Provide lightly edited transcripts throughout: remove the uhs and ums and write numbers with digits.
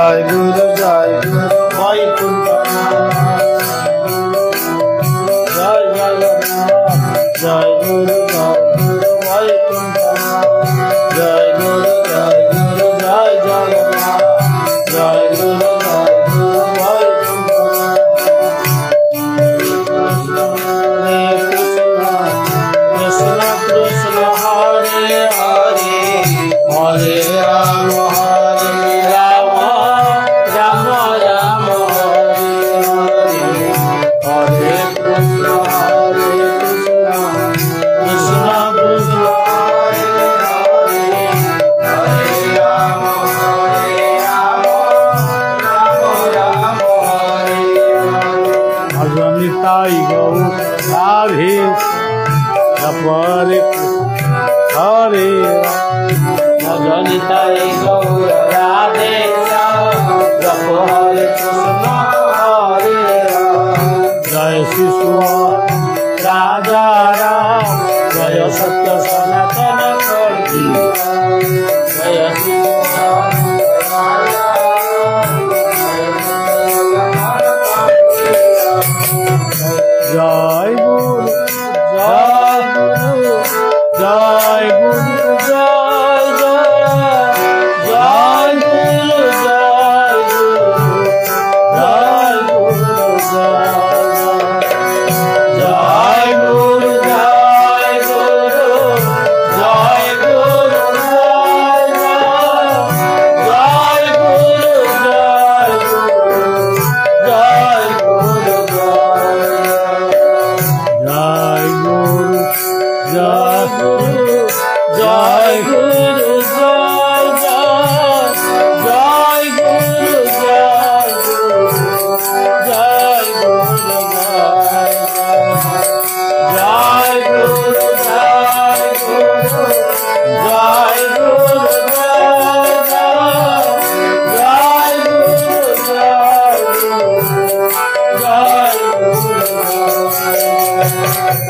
जय गुरु वैकुंठ जय जगन्नाथ जय गुरु वैकुंठ जय गुरु जय जगन्नाथ जय गुरु वैकुंठ हरे कृष्ण कृष्ण हरे हरे हरे राम राम राम हरे हरे हरे कृष्ण कृष्ण कृष्ण हरे हरे हरे राम राम राम हरे भगवान निताई गौ राधे हरे हरे भगवान निताई गौ राधे हरे कृष्ण हरे जय शिशु राजा राम जय सत्य सनातन करती जय शिशु जय गुरु जय गुरु जय गुरु जय जय गुरु जय गुरु जय गुरु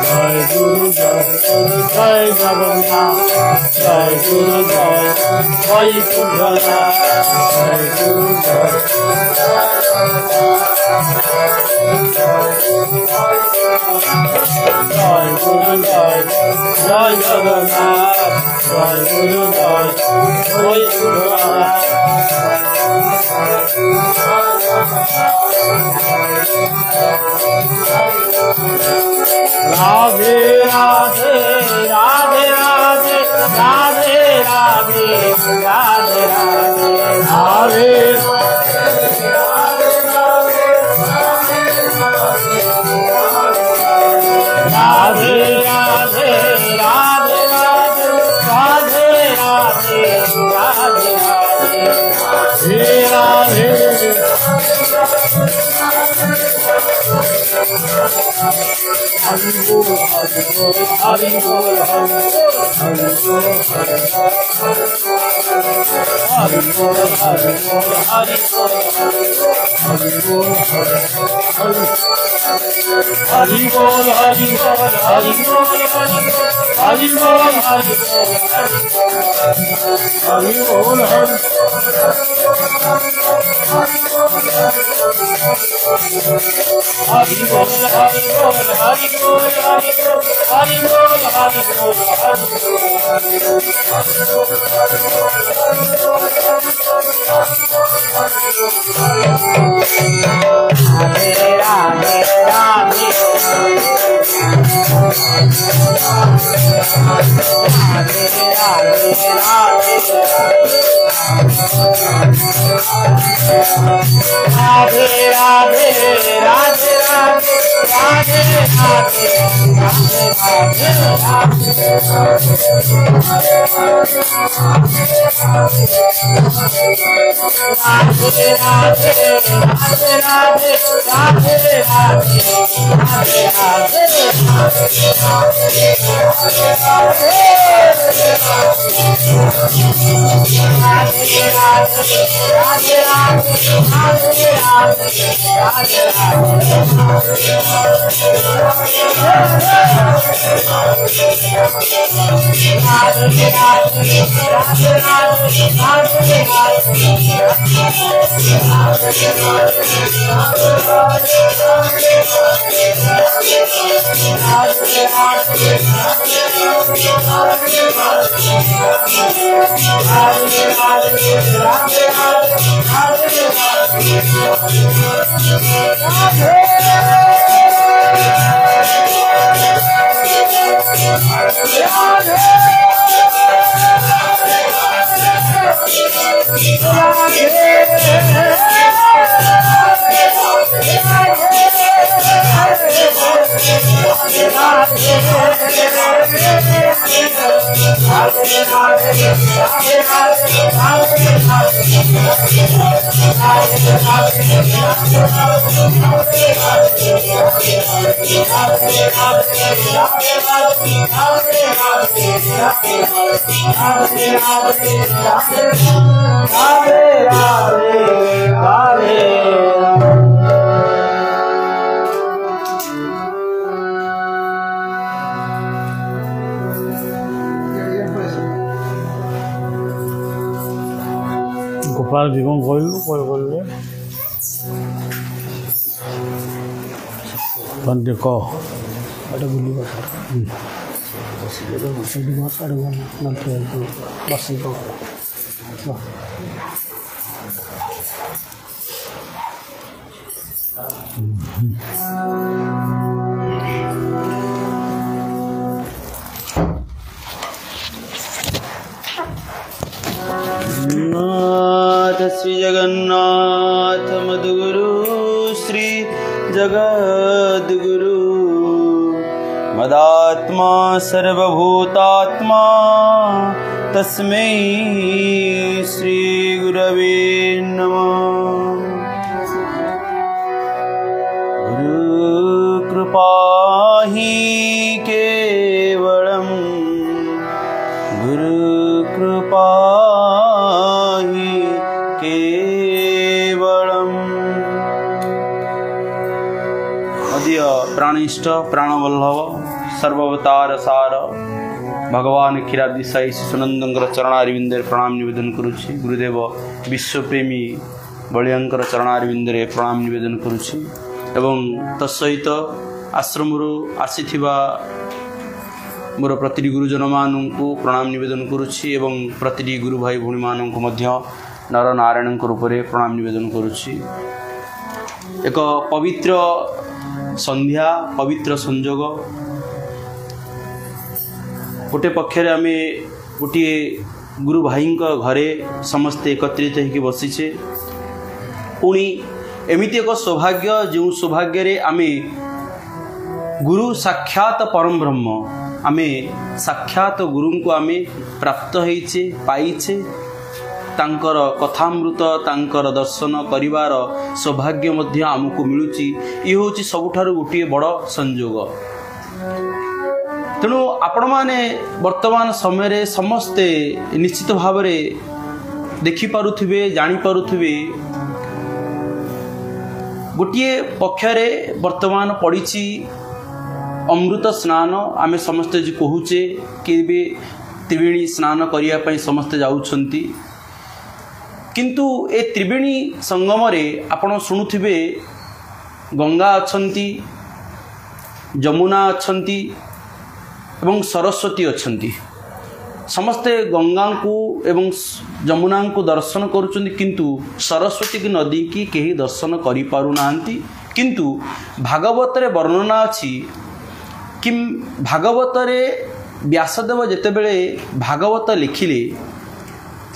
जय गुरु जय जगन्नाथ जय गुरु जय वैकुंठ जय गुरु जय गुरु जय जगन्नाथ जय गुरु जय वैकुंठ राधे राधे राधे राधे राधे राधे राधे राधे राधे राधे राधे राधे राधे राधे राधे हरि बोल हरि बोल हरि बोल हरि बोल हरि बोल हरि बोल हरि बोल हरि बोल हरि बोल हरि बोल हरि बोल हरि बोल हरि बोल हरि राधे গোপাল জীবন করলু করে করলে কন্টে ক এটা বুঝলি কথা সেটি ভাষা বাসি श्री जगन्नाथ मधुगुरु श्री जगद्गुरु मदात्मा सर्वभूतात्मा तस्मै श्री गुरवे नमः। गुरु कृपा ही केवलम् गुरु कृपा प्राणिष्ट प्राणवल्लभ सर्ववतार सार भगवान क्षीराब्दी साई शिशुनंदर चरणारविंदे प्रणाम निवेदन करुछि। गुरुदेव विश्वप्रेमी बलियांकर चरणारविंदे प्रणाम निवेदन करुछि एवं तत्सहित आश्रमर आसीथिबा मोर प्रतिटी गुरुजन मानू प्रणाम निवेदन करुछि एवं प्रतिटी गुरु भाई भौणी मानू नर नारायण रूप में प्रणाम निवेदन करुछि। एक पवित्र संध्या पवित्र संजोग गोटे पक्षे आम गोटे गुरु भाई घरे समस्ते एकत्रित होकर बसीचे पुणी एमती एक सौभाग्य जो सौभाग्य आम गुरु साक्षात परम ब्रह्म आम साक्षात गुरु को आम प्राप्त होइचे पाइचे तांकर कथामृत तांकर दर्शन करिवार सौभाग्य मध्य आमको मिलुची। ये होची सबुठारु गोटे बड़ संयोग। तेणु आपण माने वर्तमान समय समस्ते निश्चित भाव देखिपे जानीपे गोटे पक्षरे वर्तमान पड़ी अमृत स्नान आमे समस्ते जो कहूचे कि त्रिवेणी स्नान करने समस्ते जाउछंती किंतु ए त्रिवेणी संगम रे आपण शुणुथिबे गंगा अच्छंती जमुना अच्छंती एवं सरस्वती अच्छंती समस्ते गंगा को एवं जमुना को दर्शन करुचंती किंतु सरस्वती की नदी की केही दर्शन करि पारु नांती। किंतु भागवत रे वर्णना अछि कि भागवत रे व्यासदेव जेतेबेले भागवत लिखिले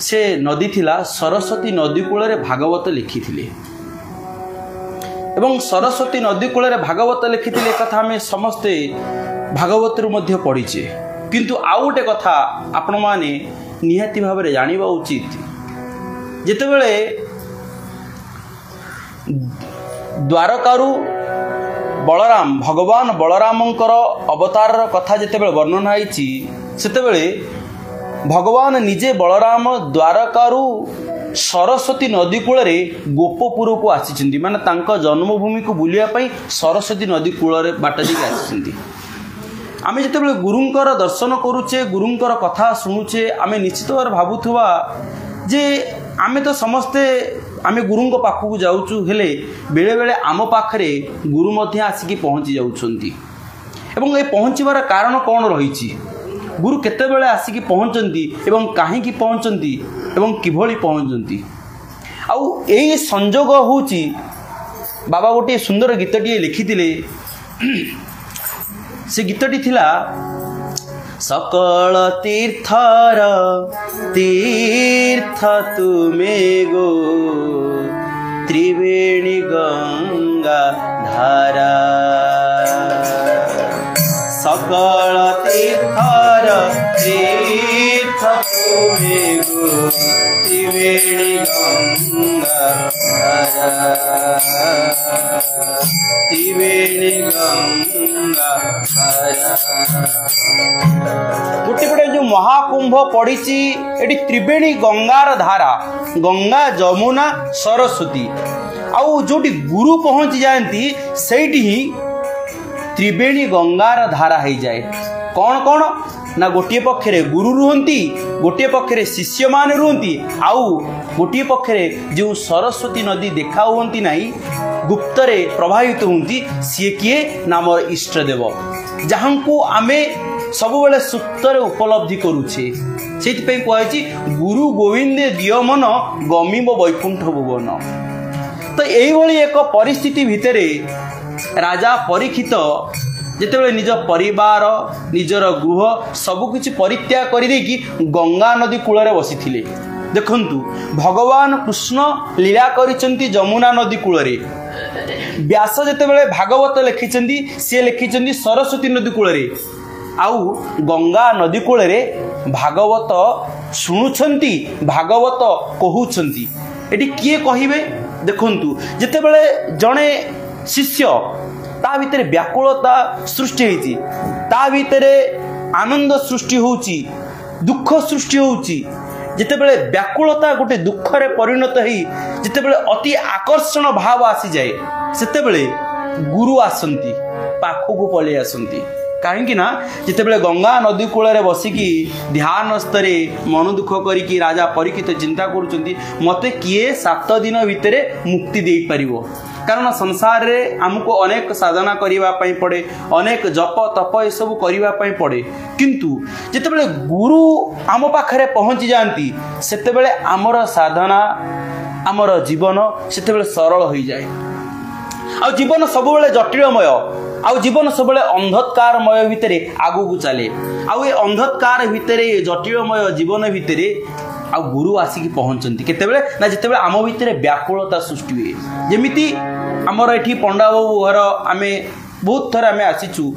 से नदी थिला सरस्वती नदी कूल रे भागवत लिखिथिले एवं सरस्वती नदी कूल रे भागवत लिखिथिले कथा हमें समस्ते भागवत रु मध्य पढ़ीचे। किंतु आउ गोटे कथा आपण माने निहाती भाव में जानिबा उचित जेतेबेले द्वारकारु बलराम भगवान बलरामंकर अवतार कथा जेतेबेले वर्णना होइछि सेतेबेले भगवान निजे बलराम द्वारकारु सरस्वती नदी कूल गोपपुर को आसी माने तांका जन्मभूमि को बुलिया सरस्वती नदी कूल बाट देके आसी आमे जिते गुरुंकर दर्शन करुचे गुरुंकर कथा शुणुचे आमे निश्चित भाव भावुवा जे आमे तो समस्ते आमे गुरुंक पाखक जाऊँ हेले बेले बेले आम पाखरे गुरु मध्य आसिकी पहुँची जाउछंती एवं ए पहुँचबार कारण कौन रही गुरु केतेबेले आसिकी पहुँचती एवं कहीं पहुँचती एवं किभली पहुँचती आउ यही संजोग होची बाबा गोटे सुंदर गीतटी लिखिथिले से गीतटी थिला सकल तीर्थर तीर्थ तुमे गो त्रिवेणी गंगा धारा सकल तीर्थर तीर्थ तुमे गो त्रिवेणी गंगा धारा त्रिवेणी गंगा गोटे गोटे जो महाकुंभ पड़ी एटी त्रिवेणी गंगार धारा गंगा जमुना सरस्वती आउ जोटी गुरु पहुंची जाती सेठी ही त्रिवेणी गंगार धारा हो जाए कौन कौन ना गोटे पक्षरे गुरु रुहंती गोटे पक्षरे शिष्य माने रुहंती आउ गोटे पक्षरे जो सरस्वती नदी देखा हुंती नहीं गुप्तरे प्रभावित होती सी किए नाम इष्ट देव जहाँ को आमे सबुबले सुप्तरे उपलब्धि करुचे से कहुची गुरु गोविंद दिय मन गमिब वैकुंठ भुवन तो यही एक परिस्थिति भितरे राजा परीक्षित जितेबाला निज परिवार निजर गृह सबकिछि परित्याग करदेकी गंगा नदी कूल बसी देखंतु भगवान कृष्ण लीला करिसंती जमुना नदी कूल व्यास जितेबाला भागवत लिखिसंती से लिखिसंती सरस्वती नदी कूल आउ गंगा नदी कूल भागवत शुणुछंती भागवत कहउछंती एटी किए कहिबे देखंतु जितेबाला जणे शिष्य ता भितर व्याकुलता सृष्टि होती ता भितर आनंद सृष्टि होची दुख सृष्टि होची जितेबाला व्याकुलता गोटे दुखरे परिणत हो जितेबाला अति आकर्षण भाव आसी जाए सेतेबाला गुरु आसंती पाखकू पलि आसंती कहीं ना जितेबाला गंगा नदी कूल बसिकी ध्यान स्तरे मन दुख करिकी राजा परीक्षित चिंता करुचंती मते किए 7 दिन भितर मुक्ति दे पारिबो कारण संसार रे हमको अनेक साधना करने पड़े अनेक जप तप ये सब करने पड़े किंतु जितेबाला गुरु आम पाखरे पहुँची जाती सेतेबाला आमर साधना आमर जीवन सेतेबाला सरल हो जाए आ जीवन सबुबले जटिलमय आउ जीवन सबुबले अंधकारमय भितरे आगू चले आउ ए अंधकार भितरे जटिलमय जीवन भितरे आ गुरु आसिकी पहुँचती केतेबेले ना जितेबाला आम भितर व्याकुलता सृष्टि हुए जमीती आमर एठी पंडा बाबू घर आमे बहुत थर आमे आसीचु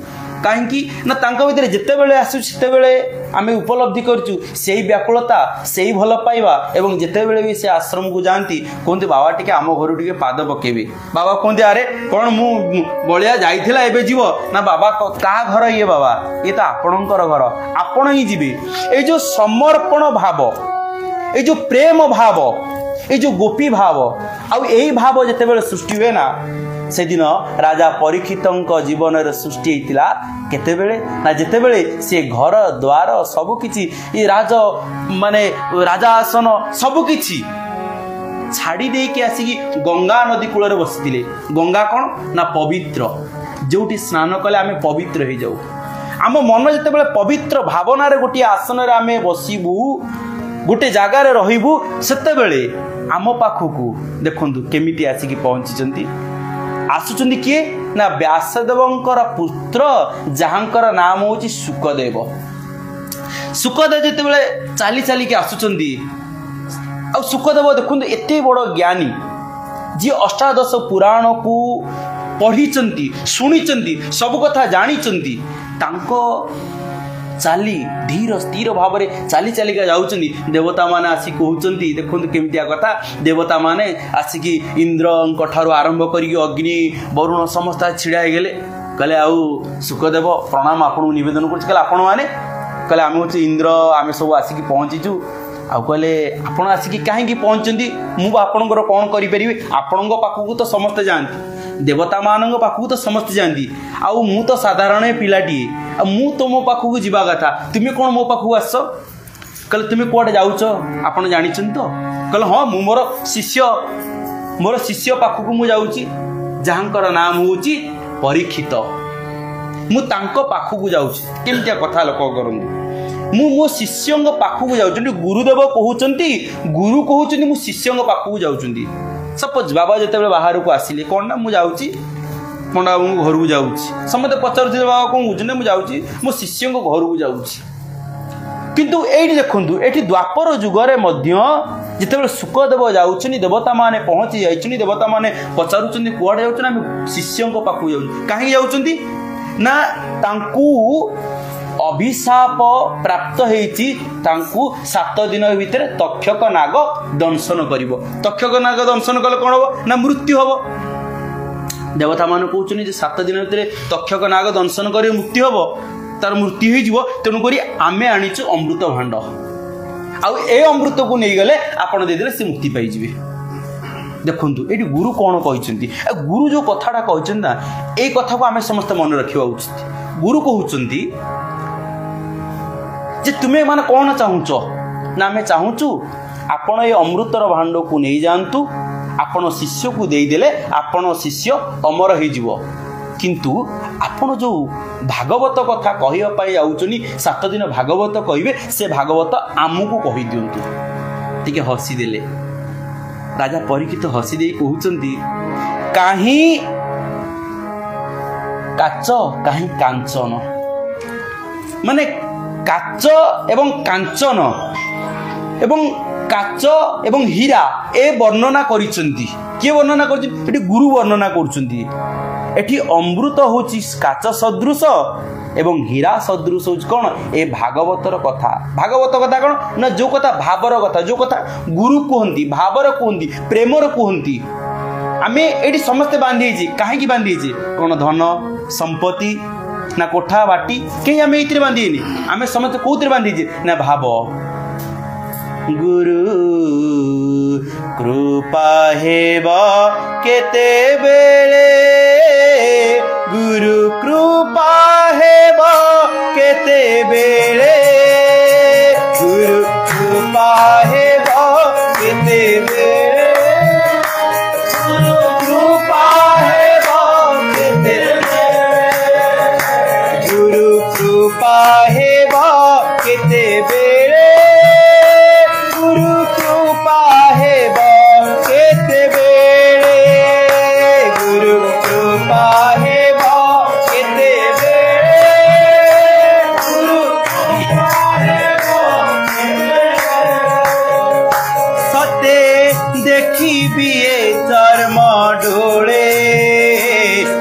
कहीं ना तांका भितर जितेबाला आसु सेतेबाला आमे उपलब्धि करचु सेही व्याकुलता सेही भल पाइबा एवं जितेबाला भी से आश्रम को जाती कहते बाबा टिके आम घर टिके पाद पकेबे बाबा कहते अरे कौन मु बलिया जाइथिला एबे जीव ना बाबा का घर ये बाबा ये तो आपणकर घर आपण ही जीवे ए जो समर्पण भाव ये जो प्रेम भाव ये जो गोपी भाव आउ यही भाव जितेबाला सृष्टि हुए ना से दिन राजा परीक्षित जीवन सृष्टि होता केतेबेले ना जितेबेले से घर द्वार सबकि राज माने राजा आसन सबकि छाड़ी देके आसिकी गंगा नदी कूल बसी गंगा कौन ना पवित्र जोटी स्नान कले आमे पवित्र हो जाऊ आम मन जितेबाला पवित्र भावनार गोटे आसन आमे बसबू गोटे जगार रहिबू सेतेबेले आम पाखकू देखंतु केमिति आसिकी पहुँची आसुचंदी किए ना व्यासदेवंकर पुत्र जहाँकर नाम होची सुखदेव सुखदेव जितेबाला चाली चाली के आसुचंदी आ सुखदेव देखंतु एते बड़ ज्ञानी जी अष्टादश पुराण को पढ़ी शुणी सब कथा जानी तांको चाली धीर स्थिर भाव में चाली चालिका जाउचंदी देवता माने आसी कहउचंदी देखंतु केमितिया कथा देवता माने आसिकी इंद्र ठारू आरंभ करी अग्नि वरुण समस्त छिड़ा हो गले कहले आउ सुखदेव प्रणाम आपन निवेदन कर कहले आपण माने कहले आमे होची इंद्र आमे सब आसिकी पहुँचीचु ଆଉ କହିଲେ ଆପଣ ଆସିକି କାହିଁକି ପହଞ୍ଚନ୍ତି, ମୁଁ ଆପଣଙ୍କର କ'ଣ କରିପାରିବି? ଆପଣଙ୍କ ପାଖକୁ ତ ସମସ୍ତେ ଯାଆନ୍ତି, ଦେବତାମାନଙ୍କ ପାଖକୁ ତ ସମସ୍ତେ ଯାଆନ୍ତି, ଆଉ ମୁଁ ତ ସାଧାରଣ ପିଲାଟିଏ, ଆଉ ମୁଁ ତ ମୋ ପାଖକୁ ଯିବା କଥା, ତୁମେ କ'ଣ ମୋ ପାଖକୁ ଆସ? କହିଲେ ତୁମେ କୁଆଡ଼େ ଯାଉଛ ଆପଣ ଜାଣିଛନ୍ତି ତ? କହିଲେ ହଁ, ମୁଁ ମୋର ଶିଷ୍ୟ ପାଖକୁ ମୁଁ ଯାଉଛି, ଯାହାଙ୍କର ନାମ ହେଉଛି ପରୀକ୍ଷିତ। ମୁଁ ତାଙ୍କ ପାଖକୁ ଯାଉଛି। କେମିତିଆ କଥା ଲୋକ କରନ୍ତୁ, ମୁଁ ମୋ ଶିଷ୍ୟଙ୍କ ପାଖକୁ ଯାଉଛନ୍ତି। ଗୁରୁଦେବ କହୁଛନ୍ତି, ଗୁରୁ କହୁଛନ୍ତି ମୁଁ ଶିଷ୍ୟଙ୍କ ପାଖକୁ ଯାଉଛନ୍ତି। ସପୋଜ ବାବା ଯେତେବେଳେ ବାହାରକୁ ଆସିଲେ, କ'ଣ ନା ମୁଁ ଯାଉଛି ପଣ୍ଡା ବାବୁଙ୍କ ଘରକୁ ଯାଉଛି, ସମସ୍ତେ ପଚାରୁଥିଲେ ବାବା କ'ଣ କହୁଛନ୍ତି? ମୁଁ ଯାଉଛି ମୋ ଶିଷ୍ୟଙ୍କ ଘରକୁ ଯାଉଛି। କିନ୍ତୁ ଏଇଠି ଦେଖନ୍ତୁ, ଏଠି ଦ୍ୱାପର ଯୁଗରେ ମଧ୍ୟ ଯେତେବେଳେ ଶୁକଦେବ ଯାଉଛନ୍ତି, ଦେବତାମାନେ ପହଞ୍ଚି ଯାଇଛନ୍ତି, ଦେବତାମାନେ ପଚାରୁଛନ୍ତି କୁଆଡ଼େ ଯାଉଛନ୍ତି? ଆମେ ଶିଷ୍ୟଙ୍କ ପାଖକୁ ଯାଉଛୁ। କାହିଁକି ଯାଉଛନ୍ତି? ନା ତାଙ୍କୁ ଅଭିଶାପ ପ୍ରାପ୍ତ ହେଇଛି, ତାଙ୍କୁ 7 ଦିନ ଭିତରେ ତକ୍ଷକ ନାଗ ଦଂଶନ କରିବ। ତକ୍ଷକ ନାଗ ଦଂଶନ କଲେ କ'ଣ ହବ? ନା ମୃତ୍ୟୁ ହବ। ଦେବତାମାନେ କହୁଛନ୍ତି ଯେ 7 ଦିନ ଭିତରେ ତକ୍ଷକ ନାଗ ଦଂଶନ କରି ମୃତ୍ୟୁ ହବ, ତାର ମୃତ୍ୟୁ ହେଇଯିବ। ତେଣୁକରି ଆମେ ଆଣିଛୁ ଅମୃତ ଭାଣ୍ଡ, ଆଉ ଏ ଅମୃତକୁ ନେଇଗଲେ ଆପଣ ଦେଇଦେଲେ ସେ ମୁକ୍ତି ପାଇଯିବେ। ଦେଖନ୍ତୁ ଏଇଠି ଗୁରୁ କ'ଣ କହିଛନ୍ତି। ଗୁରୁ ଯେଉଁ କଥାଟା କହିଛନ୍ତି ନା, ଏଇ କଥାକୁ ଆମେ ସମସ୍ତେ ମନେ ରଖିବା ଉଚିତ। ଗୁରୁ କହୁଛନ୍ତି ଯେ ତୁମେ ମାନେ କ'ଣ ଚାହୁଁଛ? ନା ଆମେ ଚାହୁଁଛୁ ଆପଣ ଏ ଅମୃତର ଭାଣ୍ଡକୁ ନେଇଯାଆନ୍ତୁ, ଆପଣ ଶିଷ୍ୟକୁ ଦେଇଦେଲେ ଆପଣ ଶିଷ୍ୟ ଅମର ହେଇଯିବ। କିନ୍ତୁ ଆପଣ ଯେଉଁ ଭାଗବତ କଥା କହିବା ପାଇଁ ଯାଉଛନ୍ତି, 7 ଦିନ ଭାଗବତ କହିବେ, ସେ ଭାଗବତ ଆମକୁ କହିଦିଅନ୍ତୁ। ଟିକେ ହସିଦେଲେ। ରାଜା ପରୀକ୍ଷିତ ହସି ଦେଇ କହୁଛନ୍ତି, କାହିଁ କାଚ କାହିଁ କାଞ୍ଚନ, ମାନେ କାଚ ଏବଂ କାଞ୍ଚନ ଏବଂ କାଚ ଏବଂ ହୀରା ଏ ବର୍ଣ୍ଣନା କରିଛନ୍ତି। କିଏ ବର୍ଣ୍ଣନା କରିଛନ୍ତି? ଏଠି ଗୁରୁ ବର୍ଣ୍ଣନା କରୁଛନ୍ତି। ଏଠି ଅମୃତ ହେଉଛି କାଚ ସଦୃଶ ଏବଂ ହୀରା ସଦୃଶ ହେଉଛି କ'ଣ? ଏ ଭାଗବତର କଥା। ଭାଗବତ କଥା କ'ଣ ନା, ଯେଉଁ କଥା ଭାବର କଥା, ଯେଉଁ କଥା ଗୁରୁ କୁହନ୍ତି, ଭାବର କୁହନ୍ତି, ପ୍ରେମର କୁହନ୍ତି। ଆମେ ଏଇଠି ସମସ୍ତେ ବାନ୍ଧି ହେଇଛି। କାହିଁକି ବାନ୍ଧି ହେଇଛି? କ'ଣ ଧନ ସମ୍ପତ୍ତି ନା କୋଠା ବାଟି? କେହି ଆମେ ଏଇଥିରେ ବାନ୍ଧି ହେଇନି। ଆମେ ସମସ୍ତେ କୋଉଥିରେ ବାନ୍ଧି ହେଇଛେ? ନା ଭାବ। ଗୁରୁ କୃପା ହେବ କେତେବେଳେ, ଗୁରୁ କୃପା ହେବ କେତେବେଳେ, ଗୁରୁ କୃପା ହେବ କେତେବେଳେ, ଗୁରୁ କୃପା ହେବ କେତେବେଳେ, ଗୁରୁ କୃପା ହେବ କେତେବେଳେ, ଗୁରୁ କୃପା ହେବ କେତେବେଳେ, ଗୁରୁ କୃପା ହେବ କେତେବେଳେ, ଗୁରୁ କୃପା ହେବ କେତେବେଳେ। ସତେ ଦେଖିବି ଏ ଚର୍ମ ଡୋଳେ,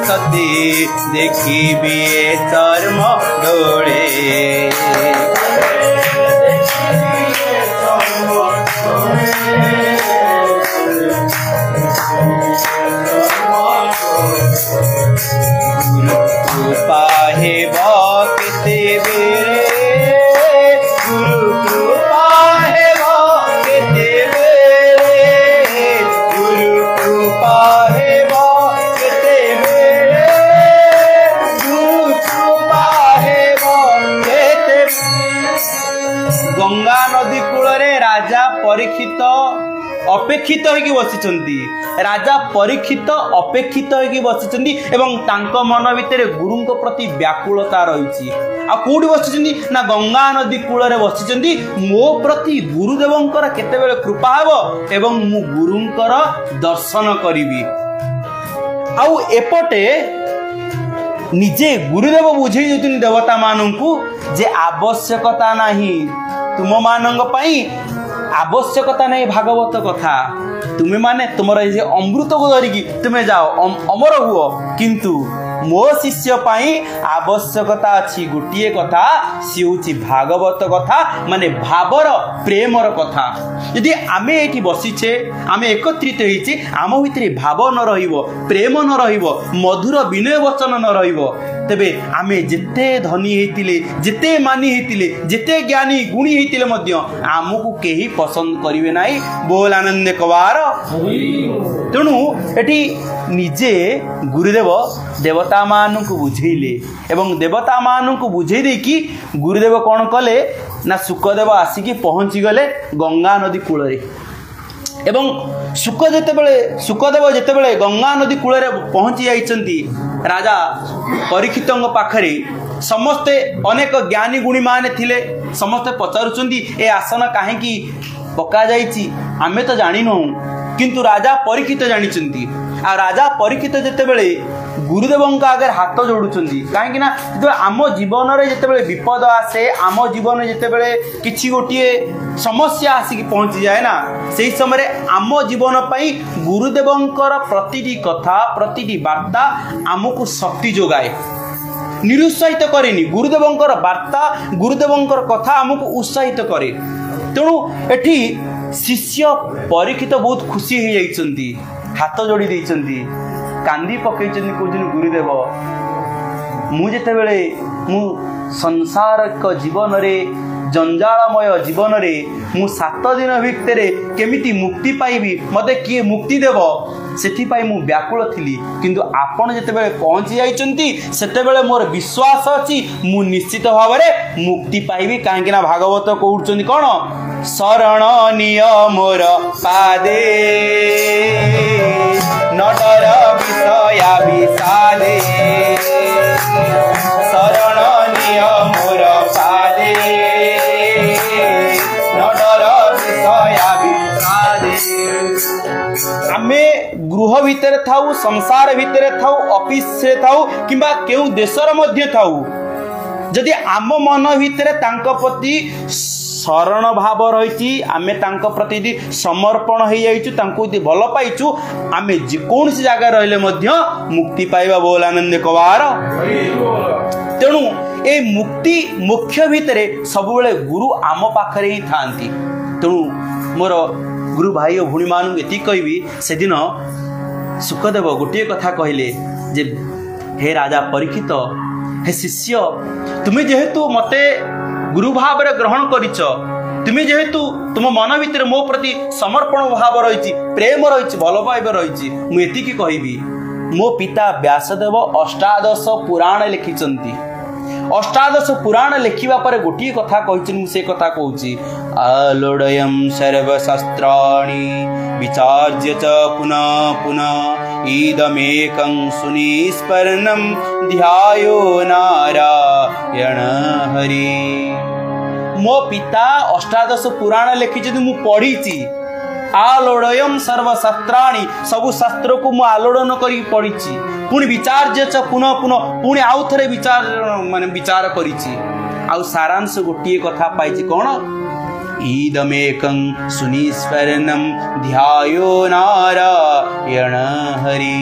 ସତେ ଦେଖିବି ଏ ଚର୍ମ ଡୋଳେ, କୃପା ହେବ କେତେବେଳେ, ଗୁରୁ କୃପା ହେବ କେତେବେଳେ, ଗୁରୁ କୃପା ହେବ କେତେବେଳେ, ଗୁରୁ କୃପା ହେବ କେତେବେଳେ। ଗଙ୍ଗା ନଦୀ କୂଳରେ ରାଜା ପରୀକ୍ଷିତ ଅପେକ୍ଷିତ ହେଇକି ବସିଛନ୍ତି। ରାଜା ପରୀକ୍ଷିତ ଅପେକ୍ଷିତ ହେଇକି ବସିଛନ୍ତି ଏବଂ ତାଙ୍କ ମନ ଭିତରେ ଗୁରୁଙ୍କ ପ୍ରତି ବ୍ୟାକୁଳତା ରହିଛି। ଆଉ କୋଉଠି ବସିଛନ୍ତି? ନା ଗଙ୍ଗା ନଦୀ କୂଳରେ ବସିଛନ୍ତି। ମୋ ପ୍ରତି ଗୁରୁଦେବଙ୍କର କେତେବେଳେ କୃପା ହେବ ଏବଂ ମୁଁ ଗୁରୁଙ୍କର ଦର୍ଶନ କରିବି। ଆଉ ଏପଟେ ନିଜେ ଗୁରୁଦେବ ବୁଝେଇ ଦେଉଛନ୍ତି ଦେବତା ମାନଙ୍କୁ ଯେ ଆବଶ୍ୟକତା ନାହିଁ, ତୁମମାନଙ୍କ ପାଇଁ ଆବଶ୍ୟକତା ନାହିଁ ଭାଗବତ କଥା। ତୁମେ ମାନେ ତୁମର ଏ ଅମୃତକୁ ଧରିକି ତୁମେ ଯାଅ ଅମର ହୁଅ, କିନ୍ତୁ ମୋ ଶିଷ୍ୟ ପାଇଁ ଆବଶ୍ୟକତା ଅଛି ଗୋଟିଏ କଥା, ସିଏ ହେଉଛି ଭାଗବତ କଥା, ମାନେ ଭାବର ପ୍ରେମର କଥା। ଯଦି ଆମେ ଏଇଠି ବସିଛେ, ଆମେ ଏକତ୍ରିତ ହେଇଛେ, ଆମ ଭିତରେ ଭାବ ନ ରହିବ, ପ୍ରେମ ନ ରହିବ, ମଧୁର ବିନୟ ବଚନ ନ ରହିବ, तेबे आमे जेते धनी हेतिले जेते मानी हेतिले जेते ज्ञानी गुणी हेतिले मध्य आमको केही पसंद करिवे नाही। बोल आनंद कवार। तेणु एठी निजे गुरुदेव देवता मानू बुझेले एवं देवता मानू बुझे देकी गुरुदेव कौन कले ना सुखदेव आसिकी पहुँची गले गंगा नदी कूल एवं सुखदेव जेतेबेले गंगा नदी कूल पहुँची जाइछंती राजा परीक्षित पाखरे समस्ते अनेक ज्ञानी गुणी माने थिले। समस्ते पचारुचंदी ए आसन काहेकि पका जाइछि आमे तो जानिनु किंतु राजा परीक्षित जानिचंती। आ राजा परीक्षित जेतेबेले गुरुदेवों आगे हाथ जोड़ुचंदी कहीं ना आम जीवन में जितेबाला विपद आसे आम जीवन में जितेबाला किसी गोटे समस्या आसिक पहुँची जाए ना से समय आम जीवन पाई गुरुदेवंकर प्रतिटी कथा प्रतिटी वार्ता आमको शक्ति जोगाए निरुत्साहित करेनि। गुरुदेवंकर वार्ता गुरुदेवंकर कथा आमको उत्साहित करे। तेणु एठी शिष्य परीक्षित बहुत खुशी हो जाइछंती हाथ जोड़ी देइछंती कांदी पकई कहते गुरुदेव मुझे मु संसारिक जीवन रे जंजालमय जीवन रे मु 7 दिन भितर केमिति मुक्ति पाइबी मते किए मुक्ति देव से मु व्याकुल थी किंतु आपण जितेबाला पहुँची जाइछंती सेतेबाला मोर विश्वास अछि मु निश्चित भाव में मुक्ति पाइबी कहीं भागवत कहउछंती कौन शरण निय मोर पादे नडर विषया विषादे शरण निय मोर पादे नडर विषया विषादे। आमे गृह भितर थाऊ संसार भितर थाऊ ऑफिस से थाऊ किंबा केउ देशर मध्य थाऊ जदि आम मन भितर तांक प्रति शरण भाव रही आमे तांको प्रति समर्पण हो जाइछु तांको भल पाइछु आमे जेकोसी जगह रहिले मध्य मुक्ति पाइबा। बोल आनंद कवार। तेणु ए मुक्ति मुख्य भितर सब बेले गुरु आम पाखरे ही थांती। तेणु मोर गुरु भाई और भूणी मान एति कहबी से दिन सुखदेव गोटे कथा कहले जे हे राजा परीक्षित हे शिष्य तुम्हें जेहेतु मते गुरु भाव रे ग्रहण करिच तुम्हें जेहेतु तुम मन भितर मो प्रति समर्पण भाव रही प्रेम रही भल पाइबा रही मुझे कहबी मो पिता व्यासदेव अष्टादश पुराण लिखिचंती। अष्टादश पुराण लिखिबा पर गोटी कथा कहिचन से कथा कहूची आलोडयम सर्वशास्त्राणि विचार्य च पुनः पुनः इदमेकं सुनिस्मरणं ध्यायो नारायण हरि। मो पिता अष्टादश पुराण लिखिचंती मु पढ़ीची आलोडयम सर्वशास्त्राणि सबु शास्त्र को मु आलोडन करी पढ़ीची पुणी विचार्य च पुनः पुनः पुणी आउ थरे विचार माने विचार करिची आउ सारांश गोटिए कथा पाइची कौन ईदमेकं सुनिस्मरणं ध्यायो नारायण हरि।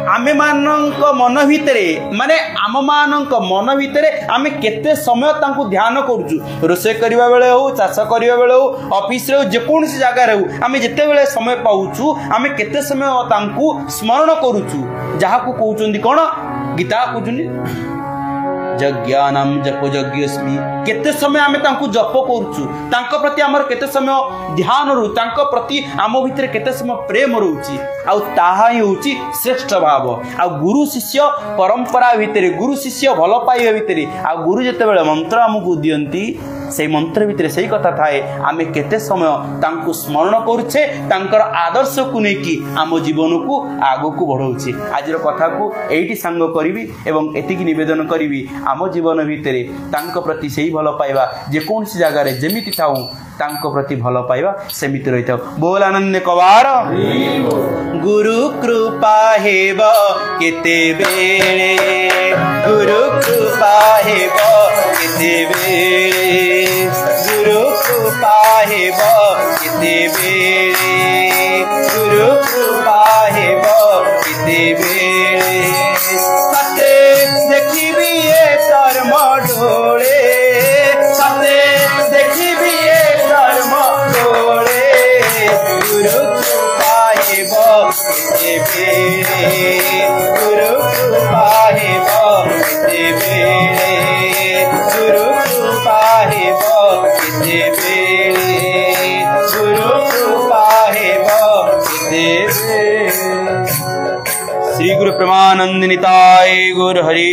आमे मानक मन भितरे माने आम मानक मन भितरे आमे केते समय तांकु ध्यान करूचु रोसे करिबा बेले हो चाष करिबा बेले हो ऑफिस रे जेकोसी जगह रे हो आमे जेते बेले समय पाउचु आमे केते समय तांकु स्मरण करूचु जहा को कहउचंदी कोन गीता कहउचंदी यज्ञानम जप यज्ञस्मि केते समय आमे तांकु जप करूचु तांको प्रति हमर केते समय ध्यान रहू तांको प्रति आम भितर केते समय प्रेम रहूची आउ ताहा ही होची श्रेष्ठ भाव। आ गुरु शिष्य परंपरा भितर गुरु शिष्य भल पाइबा भितर आ गुरु जते बेले मंत्र हमकु दियंती से मंत्र भितर सही कथा थाए आमे केते समय तांकु स्मरण करूछे तांकर आदर्श को नेकी आम जीवन को आगो को बढ़ाउछे। आज कथा को एठी संग करिवि एवं एतिकी निवेदन करिवि आम जीवन भितर तांको प्रति सही भल पाइबा जेकोसी जगह रे जेमिति थाउ तांको प्रति भल पाइबा सेमिति रहिता। बोल आनंद कवार। गुरु कृपा हेब केते बेले गुरु कृपा हेब केते बेले गुरु कृपा हेब केते बेले गुरु कृपा हेब केते बेले सते देखिबी ए धर्म ढोले सते देखिबी ए धर्म ढोले गुरु कृपा हेब केते बेले गुरु कृपा हेब केते श्री गुरु प्रेमानंद निताय गुरु हरि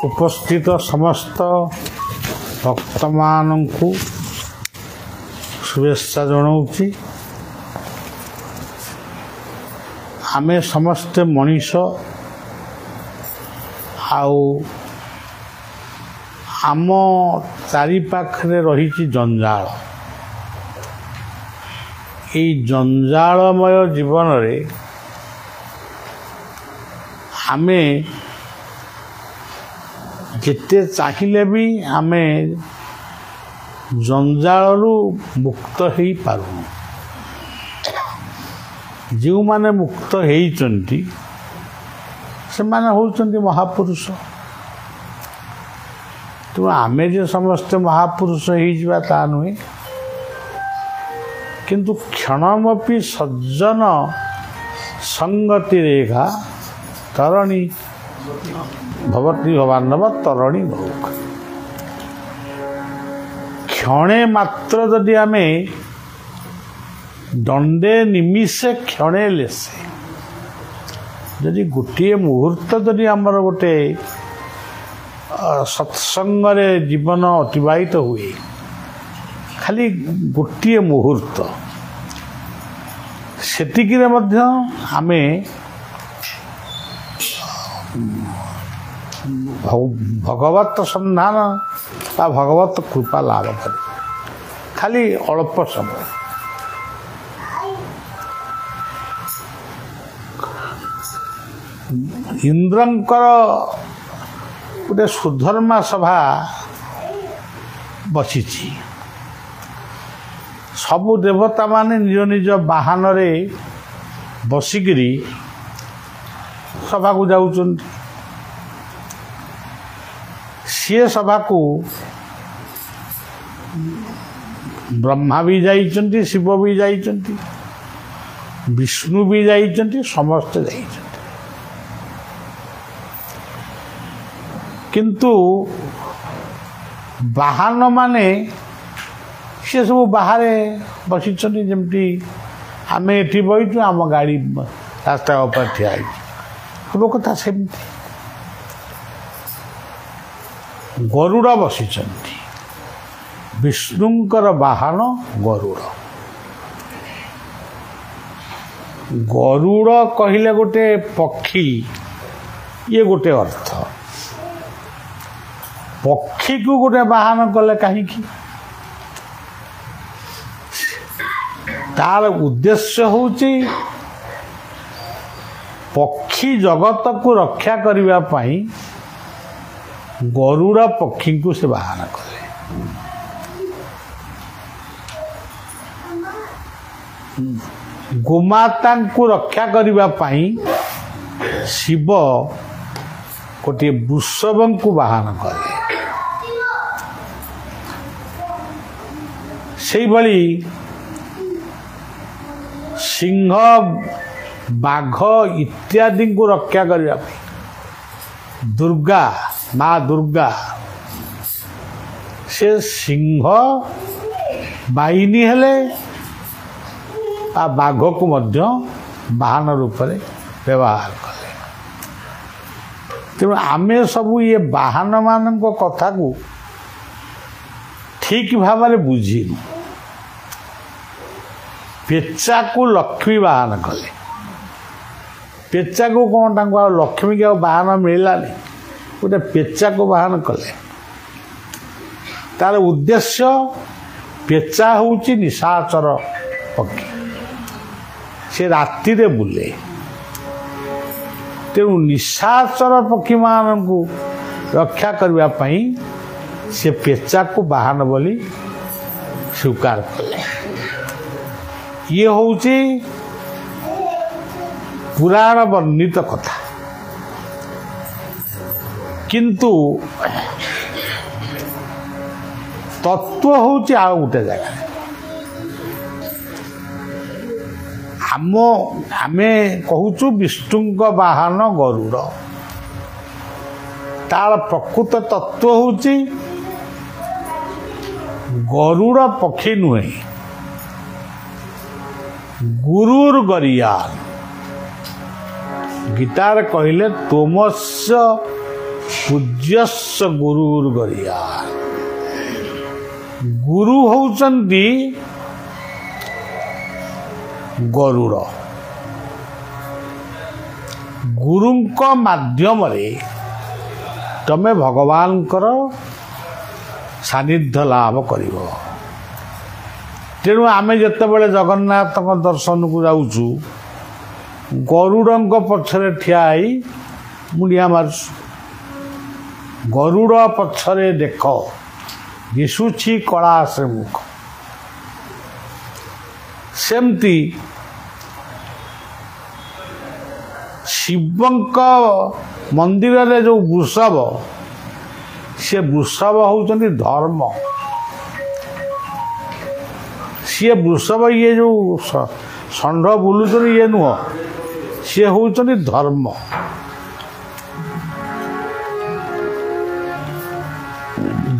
उपस्थित समस्त भक्त मानू शुभेच्छा जनाऊँगी। आमे समस्ते मनीष आम चारि पाखरे रही जंजाल। ये जंजालमय जीवन रे आमे जिते चाहिए भी आमे जंजालू मुक्त हो पारूँ। जो माने मुक्त होती से माने होचंती महापुरुष। तो आमे जे समस्ते महापुरुष हो ता नुहे, किंतु क्षणमपि सज्जन संगति रेखा तरणी भवती भवान्नव तरणी भोग। क्षणे मात्र जदि आमे दंडे निमिषे क्षणे लेसे जदि गोटे मुहूर्त जदि आमर गोटे सत्संग रे जीवन अतिबाहित हुए, खाली गोटे मुहूर्त सेतिकिरे मध्य आमे भगवत संधान बा भगवत कृपा लाभ कर खाली अल्प समय। इंद्रंकर गोटे सुधर्मा सभा बसी, सबु देवता माने निज निज बाहन रे बसिकिरी सभा को जाउछन। सी सभा को ब्रह्मा भी जाइछन्ति, शिव भी जाइछन्ति, विष्णु भी जाइछन्ति, समस्त जाइछन्ति। किंतु बाहन माने सी सब बाहर बसी जमती आम एटी बहीचु, आम गाड़ी रास्ता उपर ठिया हम कथा सेमती। गरुड़ बसी विष्णुंकर बाहन गरुड़। गरुड़ कहले गोटे पक्षी, ये गोटे अर्थ। पक्षी को गोटे बाहन कले कहीं तार उद्देश्य होची पक्षी जगत को रक्षा करने पाई गरुड़ पक्षी को से बाहन कले। गोमाता को रक्षा करने पाई शिव गोटे वृषभ को बाहन कले। से भली सिंह बाघ इत्यादि को रक्षा करने दुर्गा माँ दुर्गा से सिंह बाहिनी हेले आ बाघ को मध्य वाहन रूप में व्यवहार कले। तेणु आमे सबू ये वाहन मान कथा को ठीक भाव में बुझीनु। पेचा को लक्ष्मी बाहन कले। पेचा को कौन लक्ष्मी के बाहन मिललानी, गोटे पेचा को बाहन कले। तार उद्देश्य पेचा होची निशाचर पक्षी, से राति रे बुले। तेणु निशाचर पक्षी मान को रक्षा करने पाई से पेचा को बाहन बोली स्वीकार कले। ये होची पुराण वर्णित कथा, किंतु तत्व होची आ गोटे जगह। आमे कहूचु विष्णु बाहन गरुड़, तार प्रकृत तत्व होची गरुड़ पक्षी नुहे, गुरुर गरियान गीतार कहले तोमस्य पूज्यस्य गुरुर गरियान गुरु होउचंती गरुड़ गुरुंक माध्यम रे तमे भगवान कर सानिध्य लाभ करिवो तेणु आमे जेतेबेले जगन्नाथ दर्शन को जाऊचु गरुड़ पछरे ठियाई मुंडिया मारसु गरुड़ पछरे देख दिशुछि कला से मुख सेमती शिवंक मंदिर रे जो वृषभ से वृषभ होउचंती धर्म सी वृषभ ये जो षंढ बुलुचन ये नुह सी होउचंती धर्म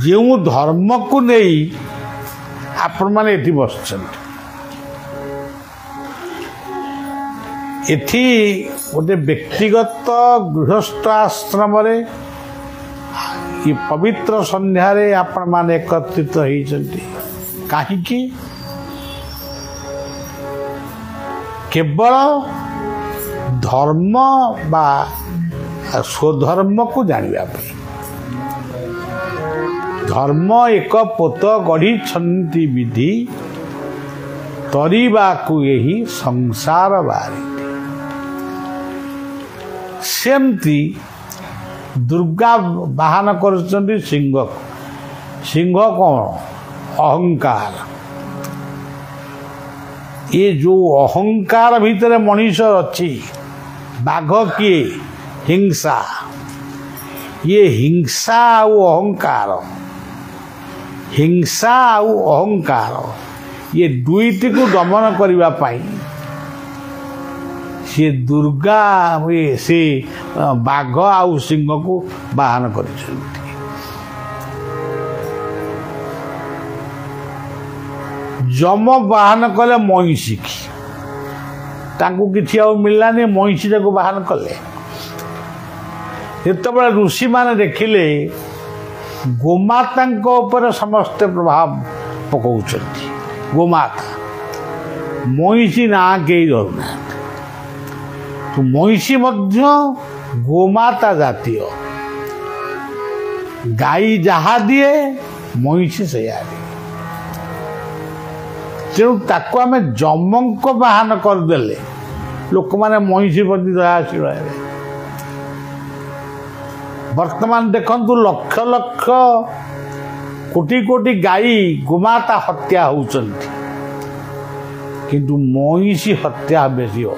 जो धर्म को नहीं आपण माने एठी बसचंती एठी गोटे व्यक्तिगत गृहस्थ आश्रम रे ये पवित्र संध्यारे आपण माने एकत्रित होइचंती काहीकि केवल धर्म बा स्वधर्म को जानिबा पे धर्म एक पोत गढ़ी छंती विधि तरीबा को यही संसार बारी सेमती दुर्गा बाहन कर सिंह सिंह कौन अहंकार ये जो अहंकार भितर मनीष अच्छी बाघ किए हिंसा ये हिंसा अहंकार ये दुईटी को दमन करने पाई से दुर्गा से बाघ आउ सिंह को बाहन कर जम बाहन कले महिषी की तांको किछि आ मिललानी महिषी को बाहन कले जेतबेले ऋषि माने देखिले गोमाता ऊपर समस्त प्रभाव पकाउछंती गोमाता महिषी ना के धरुना तो महिषी मध्य गोमाता जातीय गाई जहा दिए महिषी से तेणु ताको आमे जमंक बाहन करदेले लोक माने महिषी प्रति दयाशील रहे वर्तमान देखंतु लक्ष लक्ष कोटि कोटि गाई गोमाता हत्या होउचंती किंतु महिषी हत्या बेसी हो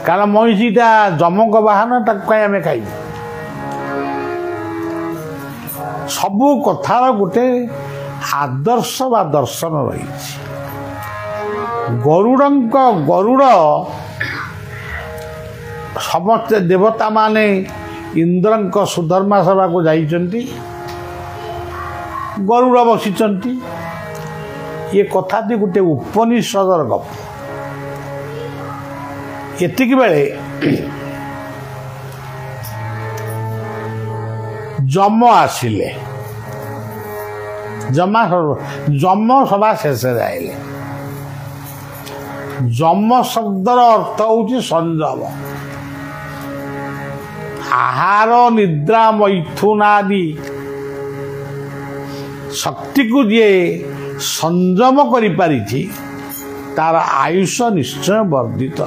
कारण महिषीटा जमक बाहन तामें खाई सबू कथार गोटे आदर्श बा दर्शन रही गरुड़ समस्त देवता माने इंद्रंक सुधर्मा सभा को जाइचंती गरुड़ बसिचंती ये कथाटी गोटे उपनिषदर गप एतिक बेले जम आसिले जम सभा शेष आइले जम शब्दर अर्थ हूँ संयम आहार निद्रा मैथुनादि शक्ति को जी संयम करि पारिछि तार आयुष निश्चय वर्धित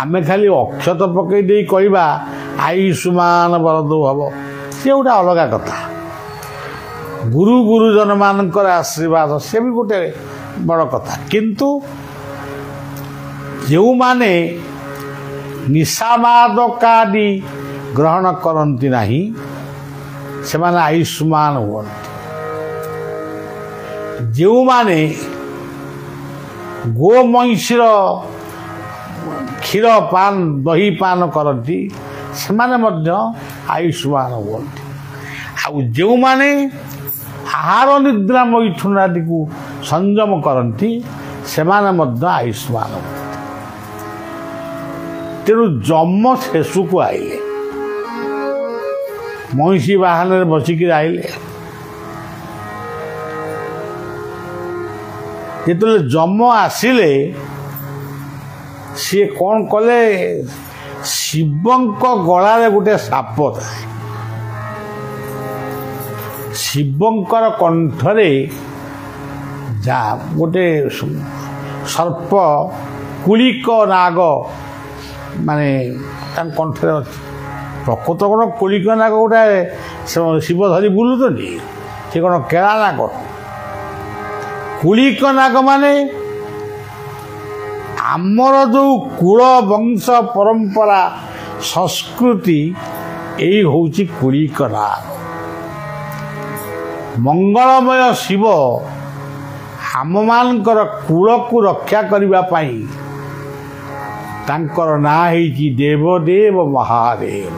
आमे खाली अक्षत पकई दे कहबा आयुष्मान वरदो हब से गोटे अलग कथा गुरु गुरुजन मानकर आशीर्वाद से भी गोटे बड़ कथा किंतु जो माने निशामादकादि ग्रहण करती नहीं से माने आयुष्मान हुअन्ति जो माने गो महिषीर क्षीर पान दही पान करती से माने मध्य आयुष्मान हुअन्ति आ जो माने ଆହାର ନିଦ୍ରା ମୈଥୁନାଦିକୁ ସଂଯମ କରନ୍ତି ସେମାନେ ମଧ୍ୟ ଆୟୁଷ୍ମାନ ହୁଅନ୍ତି। ତେଣୁ ଯମ ଶେଷକୁ ଆଇଲେ, ମଇଁଷି ବାହନରେ ବସିକିରି ଆଇଲେ। ଯେତେବେଳେ ଯମ ଆସିଲେ ସିଏ କ'ଣ କଲେ, ଶିବଙ୍କ ଗଳାରେ ଗୋଟେ ସାପ ଥାଏ, ଶିବଙ୍କର କଣ୍ଠରେ ଗୋଟେ ସର୍ପ କୁଳିକ ନାଗ ମାନେ ତାଙ୍କ କଣ୍ଠରେ ଅଛି। ପ୍ରକୃତ କ'ଣ କୁଳିକ ନାଗ ଗୋଟେ ଶିବ ଧରି ବୁଲୁଛନ୍ତି, ସେ କ'ଣ କେଳା ନାଗ? କୁଳିକ ନାଗ ମାନେ ଆମର ଯେଉଁ କୁଳ ବଂଶ ପରମ୍ପରା ସଂସ୍କୃତି, ଏଇ ହେଉଛି କୁଳିକ ନାଗ। ମଙ୍ଗଳମୟ ଶିବ ଆମମାନଙ୍କର କୂଳକୁ ରକ୍ଷା କରିବା ପାଇଁ ତାଙ୍କର ନାଁ ହେଇଛି ଦେବଦେବ ମହାଦେବ।